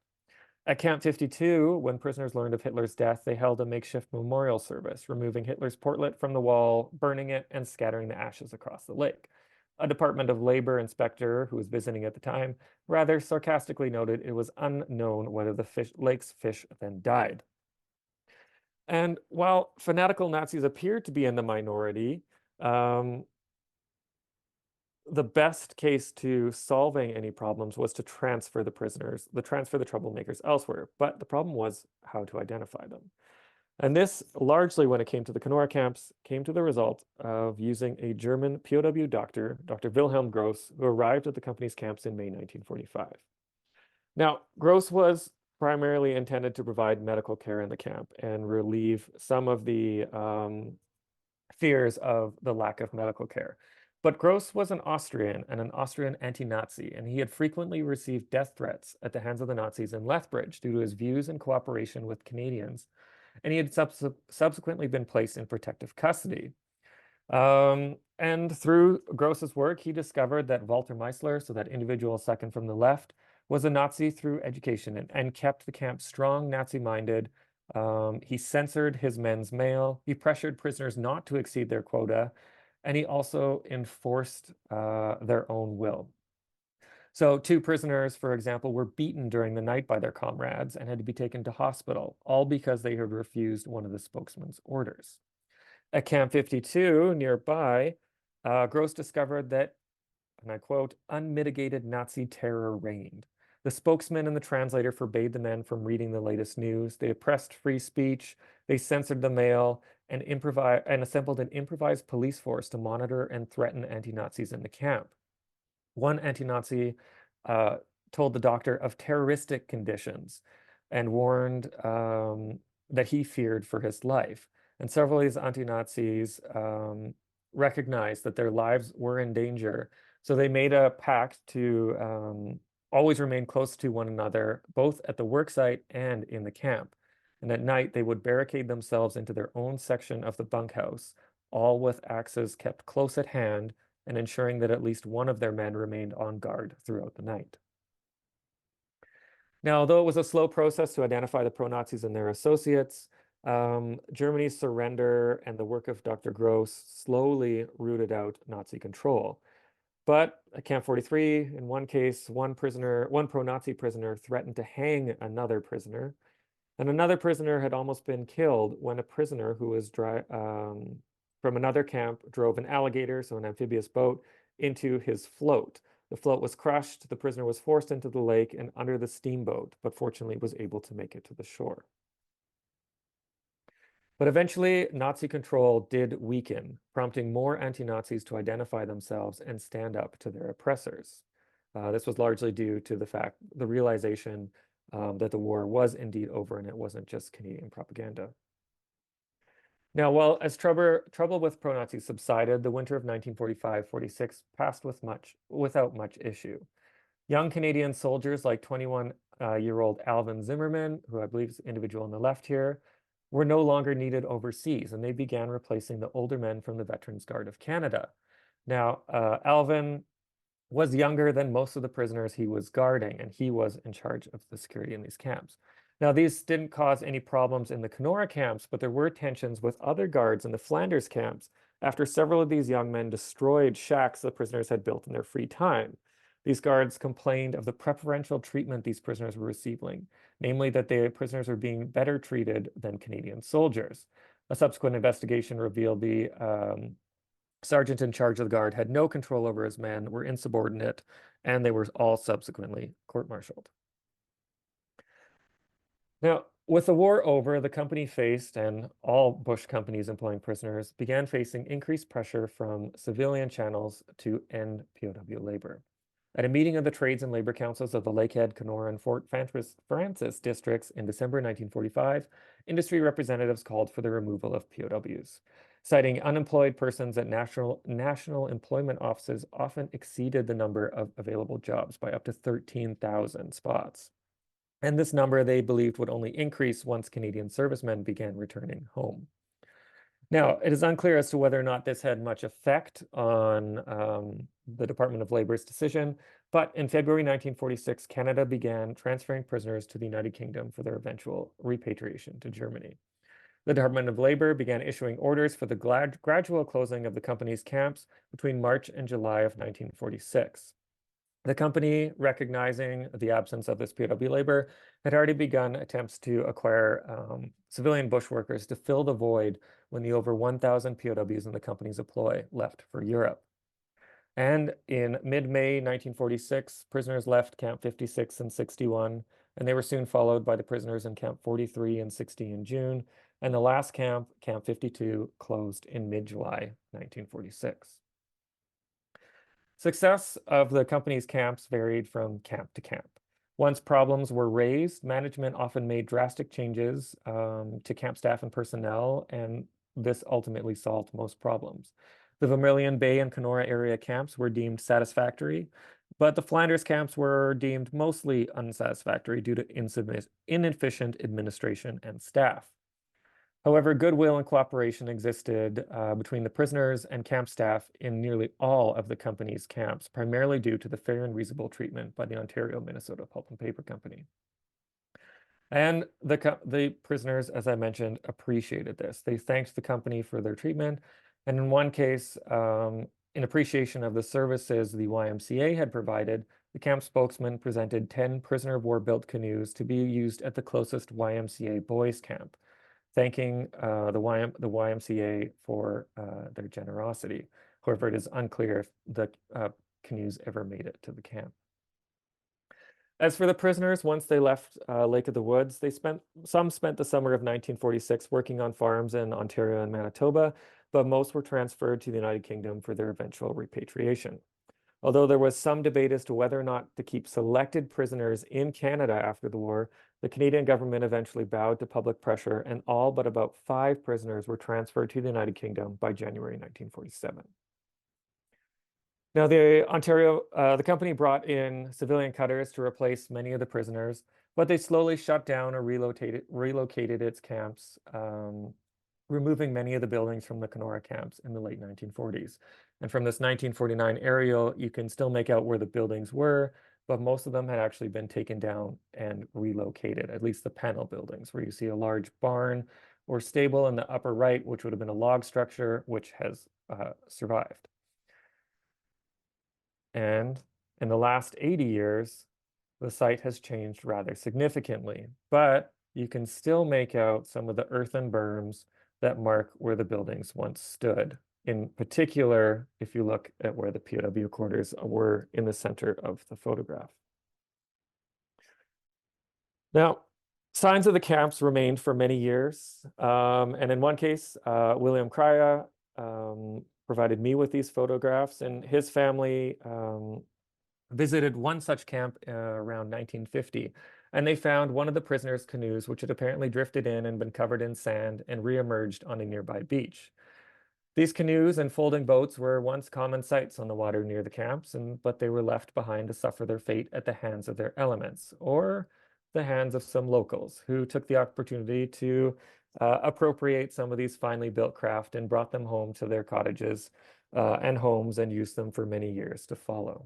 At Camp 52, when prisoners learned of Hitler's death, they held a makeshift memorial service, removing Hitler's portrait from the wall, burning it, and scattering the ashes across the lake. A Department of Labor inspector who was visiting at the time rather sarcastically noted it was unknown whether the lake's fish then died. And while fanatical Nazis appeared to be in the minority, the best case to solving any problems was to transfer the troublemakers elsewhere. But the problem was how to identify them. And this, largely when it came to the Kenora camps, came to the result of using a German POW doctor, Dr. Wilhelm Gross, who arrived at the company's camps in May 1945. Now, Gross was primarily intended to provide medical care in the camp and relieve some of the fears of the lack of medical care. But Gross was an Austrian and an Austrian anti-Nazi, and he had frequently received death threats at the hands of the Nazis in Lethbridge due to his views and cooperation with Canadians, and he had subsequently been placed in protective custody. And through Gross's work, he discovered that Walter Meisler, so that individual second from the left, was a Nazi through education and kept the camp strong, Nazi-minded. He censored his men's mail. He pressured prisoners not to exceed their quota, and he also enforced their own will. So 2 prisoners, for example, were beaten during the night by their comrades and had to be taken to hospital, all because they had refused one of the spokesman's orders. At Camp 52, nearby, Gross discovered that, and I quote, unmitigated Nazi terror reigned. The spokesman and the translator forbade the men from reading the latest news. They oppressed free speech. They censored the mail and assembled an improvised police force to monitor and threaten anti-Nazis in the camp. One anti-Nazi told the doctor of terroristic conditions and warned that he feared for his life. And several of these anti-Nazis recognized that their lives were in danger. So they made a pact to always remain close to one another, both at the worksite and in the camp. And at night, they would barricade themselves into their own section of the bunkhouse, all with axes kept close at hand and ensuring that at least one of their men remained on guard throughout the night. Now, although it was a slow process to identify the pro-Nazis and their associates, Germany's surrender and the work of Dr. Gross slowly rooted out Nazi control. But at Camp 43, in one case, one pro-Nazi prisoner threatened to hang another prisoner, and another prisoner had almost been killed when a prisoner who was from another camp drove an alligator, so an amphibious boat, into his float. The float was crushed, the prisoner was forced into the lake and under the steamboat, but fortunately was able to make it to the shore. But eventually, Nazi control did weaken, prompting more anti-Nazis to identify themselves and stand up to their oppressors. This was largely due to the realization that the war was indeed over and it wasn't just Canadian propaganda. Now, while as trouble with pro-Nazis subsided, the winter of 1945-46 passed without much issue. Young Canadian soldiers like 21-year-old Alvin Zimmerman, who I believe is the individual on the left here, were no longer needed overseas, and they began replacing the older men from the Veterans Guard of Canada. Now, Alvin was younger than most of the prisoners he was guarding, and he was in charge of the security in these camps. Now, these didn't cause any problems in the Kenora camps, but there were tensions with other guards in the Flanders camps after several of these young men destroyed shacks the prisoners had built in their free time. These guards complained of the preferential treatment these prisoners were receiving, namely that the prisoners were being better treated than Canadian soldiers. A subsequent investigation revealed the sergeant in charge of the guard had no control over his men, were insubordinate, and they were all subsequently court-martialed. Now, with the war over, the company faced, and all Bush companies employing prisoners, began facing increased pressure from civilian channels to end POW labor. At a meeting of the Trades and Labor Councils of the Lakehead, Kenora, and Fort Francis districts in December 1945, industry representatives called for the removal of POWs, citing unemployed persons at national employment offices often exceeded the number of available jobs by up to 13,000 spots. And this number they believed would only increase once Canadian servicemen began returning home. Now, it is unclear as to whether or not this had much effect on the Department of Labor's decision, but in February 1946, Canada began transferring prisoners to the United Kingdom for their eventual repatriation to Germany. The Department of Labor began issuing orders for the gradual closing of the company's camps between March and July of 1946. The company, recognizing the absence of this POW labor, had already begun attempts to acquire civilian bush workers to fill the void when the over 1,000 POWs in the company's employ left for Europe. And in mid-May 1946, prisoners left Camp 56 and 61, and they were soon followed by the prisoners in Camp 43 and 60 in June, and the last camp, Camp 52, closed in mid-July 1946. Success of the company's camps varied from camp to camp. Once problems were raised, management often made drastic changes to camp staff and personnel, and this ultimately solved most problems. The Vermilion Bay and Kenora area camps were deemed satisfactory, but the Flanders camps were deemed mostly unsatisfactory due to inefficient administration and staff. However, goodwill and cooperation existed between the prisoners and camp staff in nearly all of the company's camps, primarily due to the fair and reasonable treatment by the Ontario Minnesota Pulp and Paper Company. And the prisoners, as I mentioned, appreciated this. They thanked the company for their treatment. And in one case, in appreciation of the services the YMCA had provided, the camp spokesman presented 10 prisoner of war built canoes to be used at the closest YMCA boys camp, thanking the YMCA for their generosity. However, it is unclear if the canoes ever made it to the camp. As for the prisoners, once they left Lake of the Woods, some spent the summer of 1946 working on farms in Ontario and Manitoba, but most were transferred to the United Kingdom for their eventual repatriation. Although there was some debate as to whether or not to keep selected prisoners in Canada after the war, the Canadian government eventually bowed to public pressure, and all but about 5 prisoners were transferred to the United Kingdom by January 1947. Now, the company brought in civilian cutters to replace many of the prisoners, but they slowly shut down or relocated its camps, removing many of the buildings from the Kenora camps in the late 1940s. And from this 1949 aerial, you can still make out where the buildings were, but most of them had actually been taken down and relocated, at least the panel buildings, where you see a large barn or stable in the upper right, which would have been a log structure, which has survived. And in the last 80 years, the site has changed rather significantly, but you can still make out some of the earthen berms that mark where the buildings once stood. In particular, if you look at where the POW quarters were in the center of the photograph. Now, signs of the camps remained for many years. And in one case, William Crya provided me with these photographs, and his family visited one such camp around 1950, and they found one of the prisoners' canoes, which had apparently drifted in and been covered in sand and reemerged on a nearby beach. These canoes and folding boats were once common sights on the water near the camps, but they were left behind to suffer their fate at the hands of their elements, or the hands of some locals who took the opportunity to appropriate some of these finely built craft and brought them home to their cottages and homes and used them for many years to follow.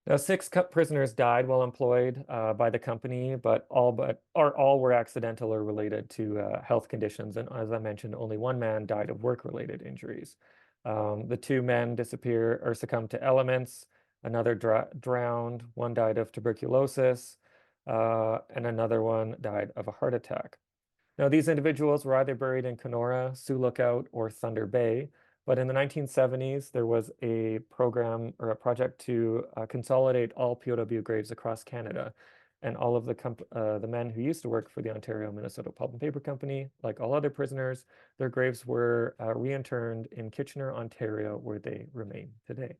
Now, 6 prisoners died while employed by the company, but all were accidental or related to health conditions. And as I mentioned, only one man died of work-related injuries. The 2 men disappeared or succumbed to elements. Another drowned. One died of tuberculosis, and another one died of a heart attack. Now, these individuals were either buried in Kenora, Sioux Lookout, or Thunder Bay. But in the 1970s, there was a program or a project to consolidate all POW graves across Canada. And all of the men who used to work for the Ontario Minnesota Pulp and Paper Company, like all other prisoners, their graves were reinterned in Kitchener, Ontario, where they remain today.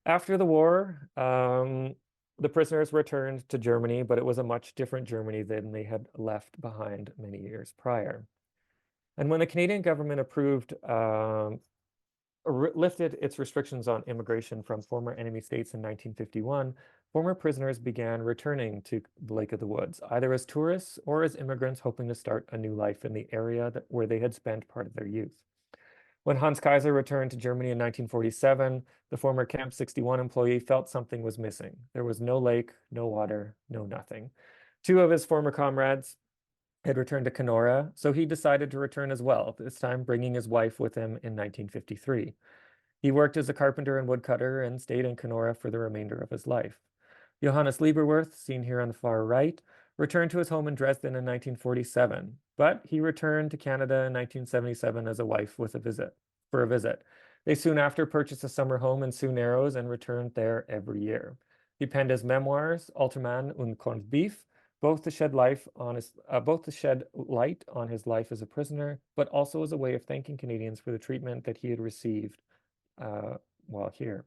After the war, the prisoners returned to Germany, but it was a much different Germany than they had left behind many years prior. And when the Canadian government lifted its restrictions on immigration from former enemy states in 1951, former prisoners began returning to the Lake of the Woods, either as tourists or as immigrants hoping to start a new life in the area where they had spent part of their youth. When Hans Kaiser returned to Germany in 1947, the former Camp 61 employee felt something was missing. There was no lake, no water, no nothing. 2 of his former comrades had returned to Kenora, so he decided to return as well, this time bringing his wife with him in 1953. He worked as a carpenter and woodcutter and stayed in Kenora for the remainder of his life. Johannes Lieberworth, seen here on the far right, returned to his home in Dresden in 1947, but he returned to Canada in 1977 as a wife for a visit. They soon after purchased a summer home in Sioux Narrows and returned there every year. He penned his memoirs, Altermann und Corned Beef, both to shed light on his life as a prisoner, but also as a way of thanking Canadians for the treatment that he had received while here.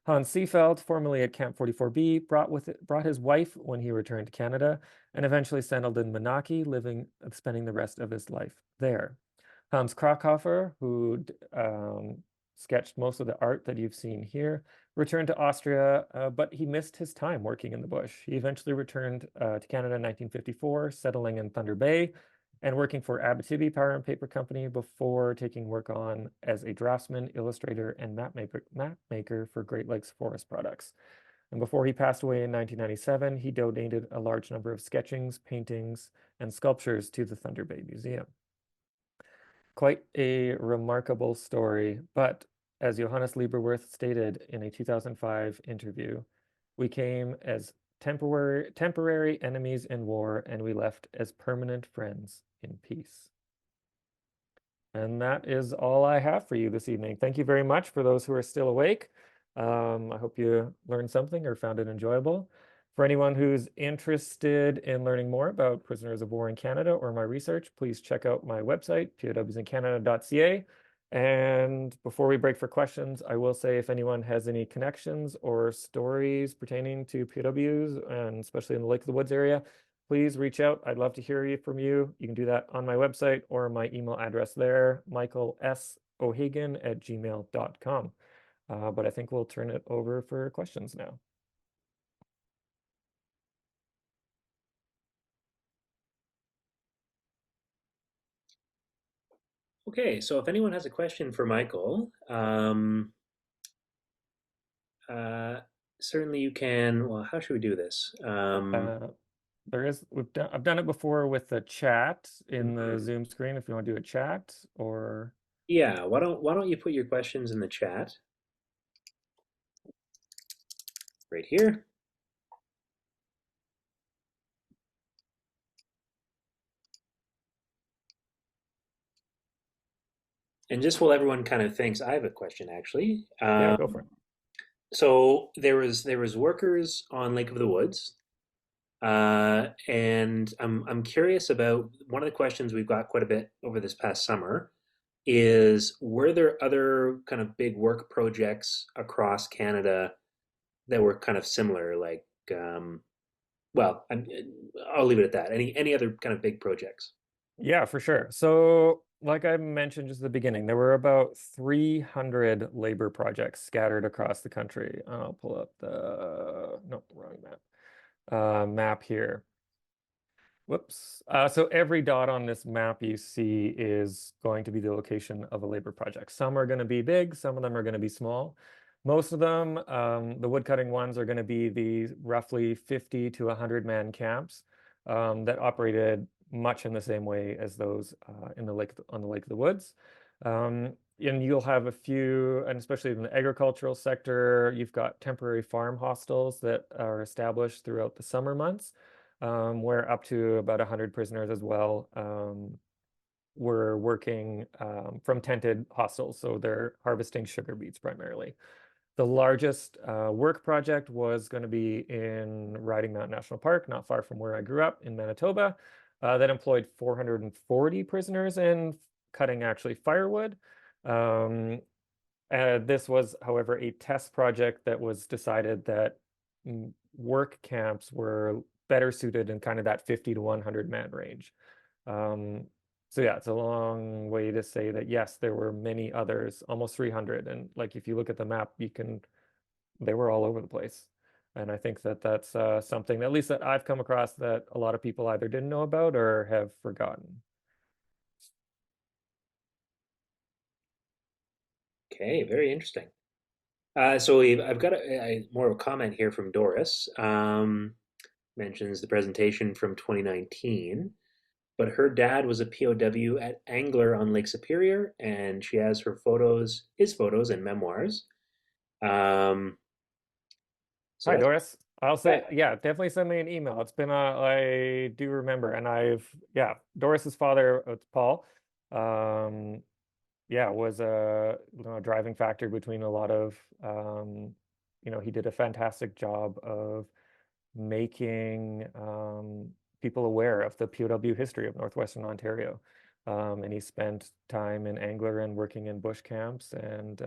Hans Seefeld, formerly at Camp 44B, brought his wife when he returned to Canada and eventually settled in Moonachie, spending the rest of his life there. Hans Krokhofer, who sketched most of the art that you've seen here, returned to Austria, but he missed his time working in the bush. He eventually returned to Canada in 1954, settling in Thunder Bay and working for Abitibi Power and Paper Company before taking work on as a draftsman, illustrator, and map maker for Great Lakes Forest Products. And before he passed away in 1997, he donated a large number of sketchings, paintings, and sculptures to the Thunder Bay Museum. Quite a remarkable story, but as Johannes Lieberworth stated in a 2005 interview, we came as temporary enemies in war, and we left as permanent friends in peace. And that is all I have for you this evening. Thank you very much for those who are still awake. I hope you learned something or found it enjoyable. For anyone who's interested in learning more about prisoners of war in Canada or my research, please check out my website, powsincanada.ca. And before we break for questions, I will say if anyone has any connections or stories pertaining to POWs, and especially in the Lake of the Woods area, please reach out. I'd love to hear from you. You can do that on my website or my email address there, michaelsohagan@gmail.com. But I think we'll turn it over for questions now. Okay, so if anyone has a question for Michael, uh, certainly you can. Well, how should we do this? Uh, I've done it before with the chat in the Mhm. Zoom screen if you want to do a chat or Yeah, why don't you put your questions in the chat right here? And just while everyone kind of thinks, I have a question actually. yeah, go for it. So there was workers on Lake of the Woods, and I'm curious about one of the questions we've got quite a bit over this past summer is were there other kind of big work projects across Canada that were kind of similar, like well, I'll leave it at that. Any other kind of big projects? Yeah, for sure. So, like I mentioned just at the beginning, there were about 300 labor projects scattered across the country. I'll pull up nope, the wrong map here. Whoops. So every dot on this map you see is going to be the location of a labor project. Some are going to be big, some of them are going to be small. Most of them, the woodcutting ones, are going to be the roughly 50 to 100 man camps that operated much in the same way as those in the lake on the Lake of the Woods. And you'll have a few, and especially in the agricultural sector, you've got temporary farm hostels that are established throughout the summer months where up to about 100 prisoners as well were working from tented hostels. So they're harvesting sugar beets primarily. The largest work project was going to be in Riding Mountain National Park, not far from where I grew up in Manitoba, that employed 440 prisoners in cutting actually firewood. Um, this was, however, a test project that was decided that work camps were better suited in kind of that 50 to 100 man range. Um, so yeah, it's a long way to say that yes, there were many others, almost 300. And like if you look at the map, they were all over the place. And I think that that's something, at least that I've come across, that a lot of people either didn't know about or have forgotten. Okay, very interesting. So I've got more of a comment here from Doris. Mentions the presentation from 2019, but her dad was a POW at Angler on Lake Superior, and she has his photos and memoirs. Um, so Hi, that's Doris. I'll yeah, say, yeah, definitely send me an email. It's been I do remember, and yeah, Doris's father, it's Paul, um, yeah, was a driving factor between a lot of, he did a fantastic job of making people aware of the POW history of Northwestern Ontario. And he spent time in Angler and working in bush camps and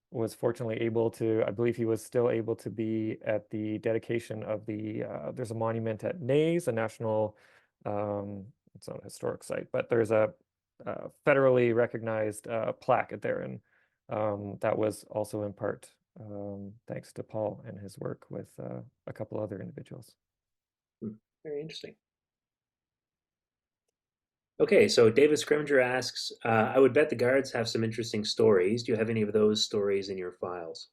was fortunately able to, I believe he was still able to be at the dedication of there's a monument at Nays, a national, it's not a historic site, but there's federally recognized plaque there, and that was also in part thanks to Paul and his work with a couple other individuals. Hmm, very interesting. Okay, so David Scrimger asks, I would bet the guards have some interesting stories. Do you have any of those stories in your files?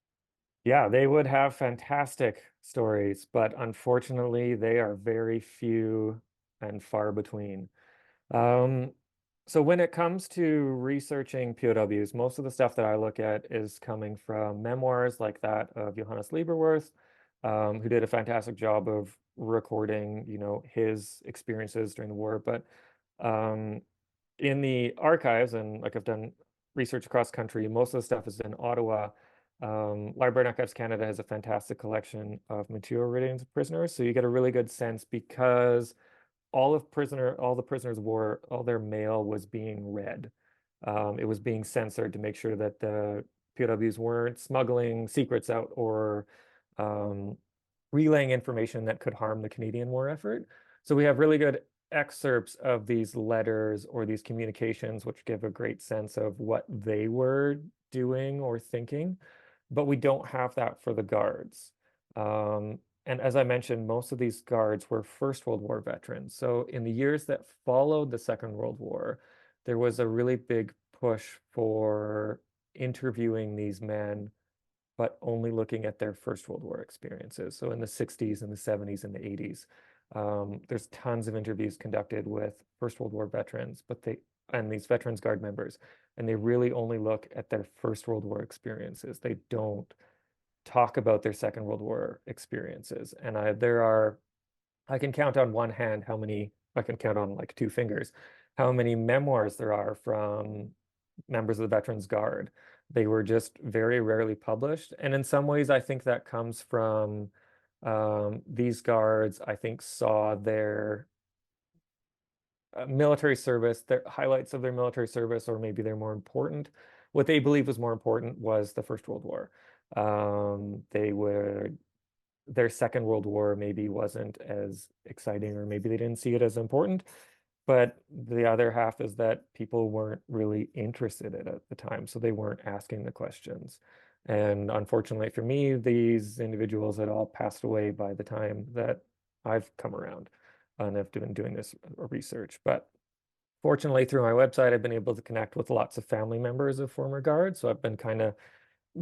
Yeah, they would have fantastic stories, but unfortunately, they are very few and far between. Um, so when it comes to researching POWs, most of the stuff that I look at is coming from memoirs like that of Johannes Lieberworth, who did a fantastic job of recording, his experiences during the war. But um, in the archives, and like I've done research across country, most of the stuff is in Ottawa. Library and Archives Canada has a fantastic collection of material relating to prisoners, so you get a really good sense because all the prisoners wore, all their mail was being read. It was being censored to make sure that the POWs weren't smuggling secrets out or um, relaying information that could harm the Canadian war effort. So we have really good excerpts of these letters or these communications, which give a great sense of what they were doing or thinking, but we don't have that for the guards. And as I mentioned, most of these guards were First World War veterans. So in the years that followed the Second World War, there was a really big push for interviewing these men, but only looking at their First World War experiences. So in the 60s and the 70s and the 80s, there's tons of interviews conducted with First World War veterans, and these Veterans Guard members, and they really only look at their First World War experiences. They don't talk about their Second World War experiences. And I can count on one hand how many, I can count on like two fingers, how many memoirs there are from members of the Veterans Guard. They were just very rarely published. And in some ways, I think that comes from these guards, I think, saw their military service, their highlights of their military service, or maybe they're more important. What they believed was more important was the First World War. They were Their Second World War maybe wasn't as exciting, or maybe they didn't see it as important. But the other half is that people weren't really interested in it at the time, so they weren't asking the questions. And unfortunately for me, these individuals had all passed away by the time that I've come around and have been doing this research. But fortunately, through my website, I've been able to connect with lots of family members of former guards. So I've been kind of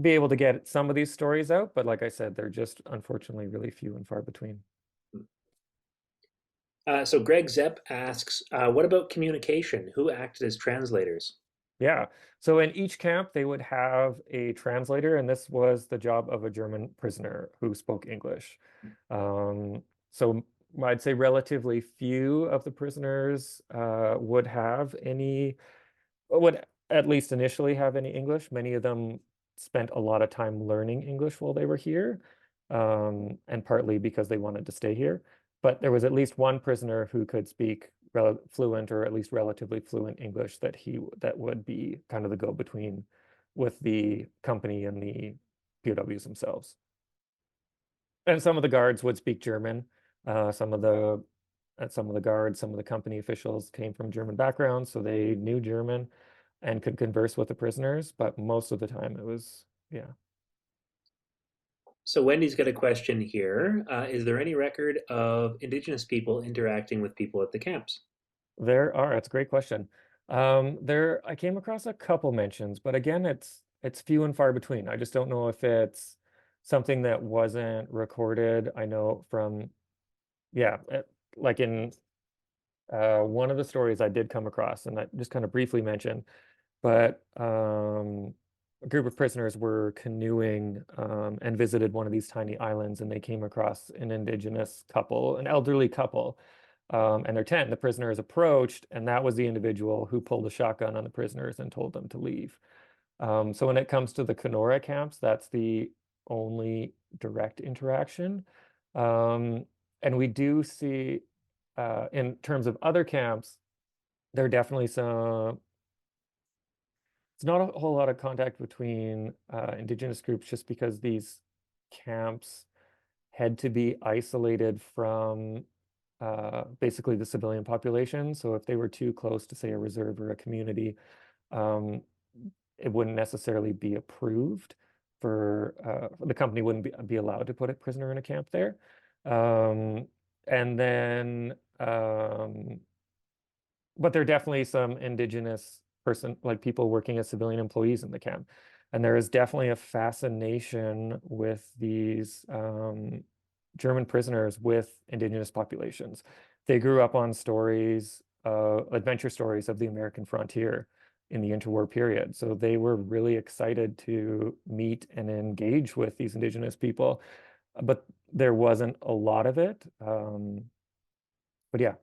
be able to get some of these stories out. But like I said, they're just unfortunately really few and far between. So Greg Zepp asks, what about communication? Who acted as translators? Yeah. So in each camp, they would have a translator, and this was the job of a German prisoner who spoke English. So I'd say relatively few of the prisoners would at least initially have any English. Many of them spent a lot of time learning English while they were here, and partly because they wanted to stay here. But there was at least one prisoner who could speak fluent, or at least relatively fluent English, that would be kind of the go-between with the company and the POWs themselves. And some of the guards would speak German. Uh, some of the some of the guards, some of the company officials came from German backgrounds, so they knew German and could converse with the prisoners. But most of the time, it was, yeah. So Wendy's got a question here. Is there any record of Indigenous people interacting with people at the camps? There are. It's a great question. I came across a couple mentions, but again, it's few and far between. I just don't know if it's something that wasn't recorded. I know from, yeah, like in one of the stories I did come across, and I just kind of briefly mentioned, but a group of prisoners were canoeing and visited one of these tiny islands, and they came across an indigenous couple, an elderly couple, and their tent. The prisoners approached, and that was the individual who pulled a shotgun on the prisoners and told them to leave. So when it comes to the Kenora camps, that's the only direct interaction. Um, and we do see, in terms of other camps, there are definitely some, it's not a whole lot of contact between indigenous groups, just because these camps had to be isolated from basically the civilian population. So if they were too close to, say, a reserve or a community, um, it wouldn't necessarily be approved for the company wouldn't be allowed to put a prisoner in a camp there. Um, and then but there are definitely some indigenous like people working as civilian employees in the camp. And there is definitely a fascination with these German prisoners with indigenous populations. They grew up on stories, adventure stories of the American frontier in the interwar period. So they were really excited to meet and engage with these indigenous people, but there wasn't a lot of it. But yeah.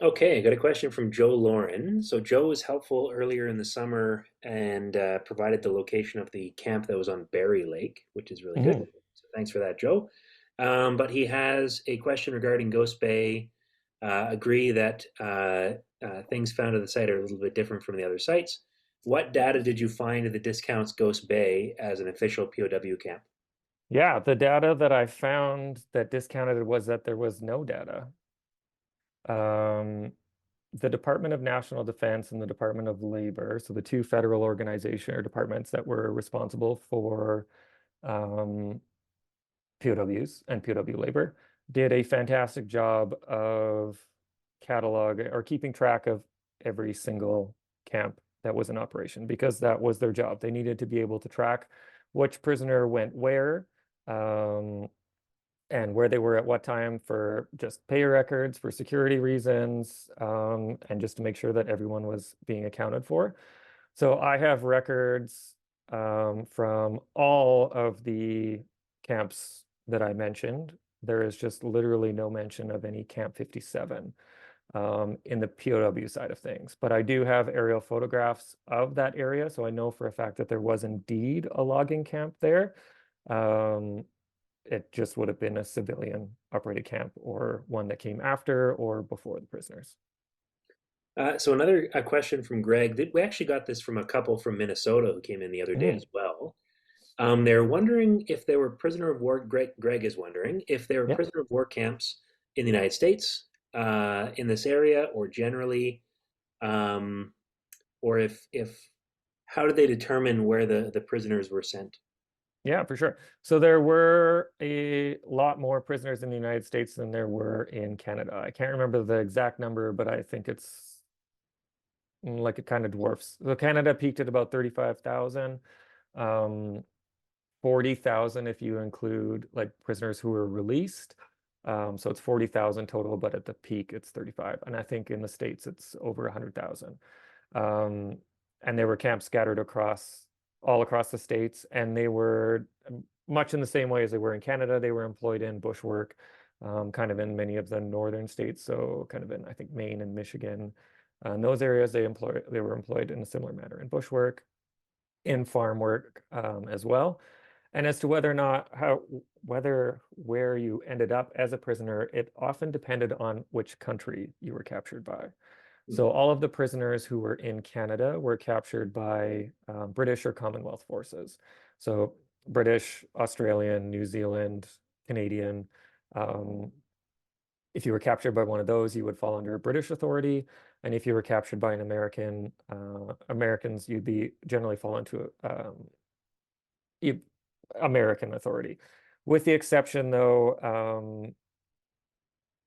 Okay, I got a question from Joe Lauren. So Joe was helpful earlier in the summer and provided the location of the camp that was on Berry Lake, which is really good. Mhm. So thanks for that, Joe. But he has a question regarding Ghost Bay. Agree that things found at the site are a little bit different from the other sites. What data did you find that discounts Ghost Bay as an official POW camp? Yeah, the data that I found that discounted it was that there was no data. Um, the Department of National Defense and the Department of Labor, so the two federal organization or departments that were responsible for um, POWs and POW labor, did a fantastic job of catalog or keeping track of every single camp that was in operation because that was their job. They needed to be able to track which prisoner went where. Um, and where they were at what time for just pay records, for security reasons, and just to make sure that everyone was being accounted for. So I have records from all of the camps that I mentioned. There is just literally no mention of any Camp 57 in the POW side of things. But I do have aerial photographs of that area, so I know for a fact that there was indeed a logging camp there. Um, it just would have been a civilian operated camp or one that came after or before the prisoners. So another a question from Greg. We actually got this from a couple from Minnesota who came in the other day Mm, as well. They're wondering if there were prisoner of war. Greg is wondering if there were yeah. prisoner of war camps in the United States, in this area, or generally, um, or if how did they determine where the prisoners were sent? Yeah, for sure. So there were a lot more prisoners in the United States than there were in Canada. I can't remember the exact number, but I think it's like it kind of dwarfs. So Canada peaked at about 35,000, um, 40,000 if you include like prisoners who were released. So it's 40,000 total, but at the peak it's 35. And I think in the States it's over 100,000. Um, and there were camps scattered across all across the states, and they were much in the same way as they were in Canada. They were employed in bushwork, kind of in many of the northern states. So kind of in, I think, Maine and Michigan. In those areas, they were employed in a similar manner in bushwork, in farm work as well. And as to whether or not whether where you ended up as a prisoner, it often depended on which country you were captured by. Hmm. So all of the prisoners who were in Canada were captured by British or Commonwealth forces. So British, Australian, New Zealand, Canadian. Um, if you were captured by one of those, you would fall under British authority. And if you were captured by an Americans, you'd be generally fall into you- American authority. With the exception, though,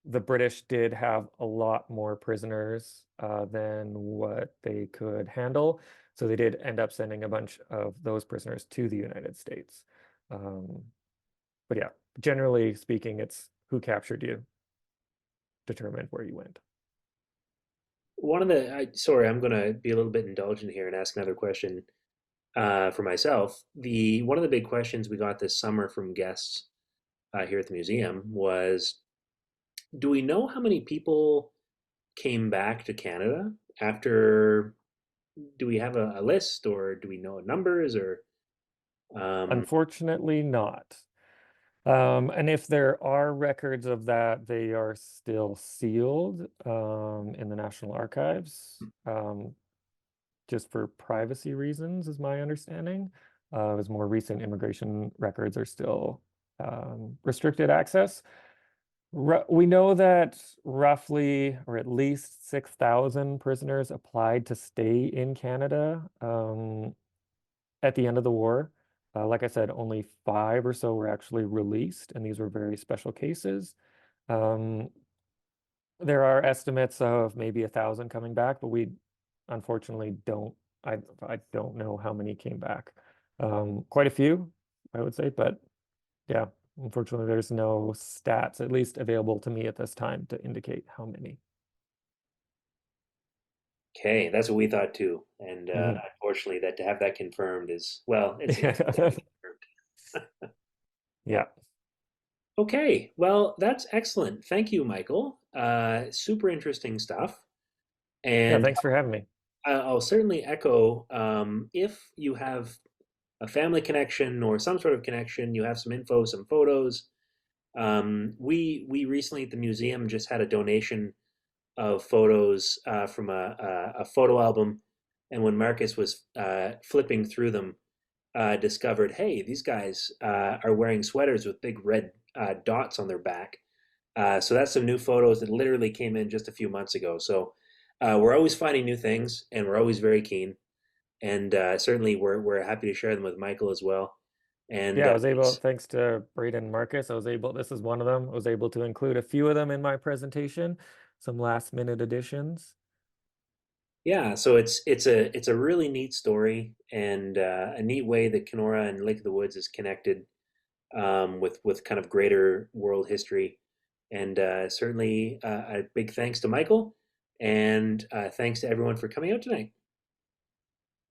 the British did have a lot more prisoners than what they could handle. So they did end up sending a bunch of those prisoners to the United States. Um, but yeah, generally speaking, it's who captured you determined where you went. Sorry, I'm going to be a little bit indulgent here and ask another question for myself. The one of the big questions we got this summer from guests here at the museum was, do we know how many people came back to Canada after? Do we have a list, or do we know numbers, or um, Unfortunately, not. And if there are records of that, they are still sealed in the National Archives, just for privacy reasons, is my understanding. As more recent immigration records are still restricted access. We know that roughly, or at least 6,000 prisoners applied to stay in Canada at the end of the war. Like I said, only five or so were actually released, and these were very special cases. Um, there are estimates of maybe 1,000 coming back, but we unfortunately don't. I don't know how many came back. Quite a few, I would say, but yeah, unfortunately, there's no stats, at least available to me at this time, to indicate how many. Okay, that's what we thought too. And Mhm. unfortunately, that to have that confirmed is, well, it's Yeah. confirmed. Yeah. Okay, well, that's excellent. Thank you, Michael. Super interesting stuff. Yeah, And thanks for having me. I'll certainly echo if you have a family connection or some sort of connection, you have some info, some photos. We recently at the museum just had a donation of photos from a photo album, and when Marcus was flipping through them, discovered, hey, these guys are wearing sweaters with big red dots on their back. So that's some new photos that literally came in just a few months ago. So we're always finding new things, and we're always very keen. And certainly, we're happy to share them with Michael as well. And Yeah, I was able, thanks to Braden and Marcus, I was able, this is one of them, I was able to include a few of them in my presentation, some last minute additions. yeah, so it's a really neat story and a neat way that Kenora and Lake of the Woods is connected with kind of greater world history. And certainly a big thanks to Michael, and thanks to everyone for coming out tonight.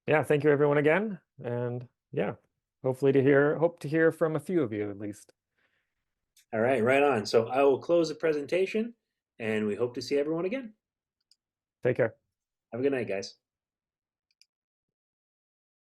Yeah, thank you everyone again. And yeah, hope to hear from a few of you at least. All right, right on. So I will close the presentation, and we hope to see everyone again. Take care. Have a good night, guys.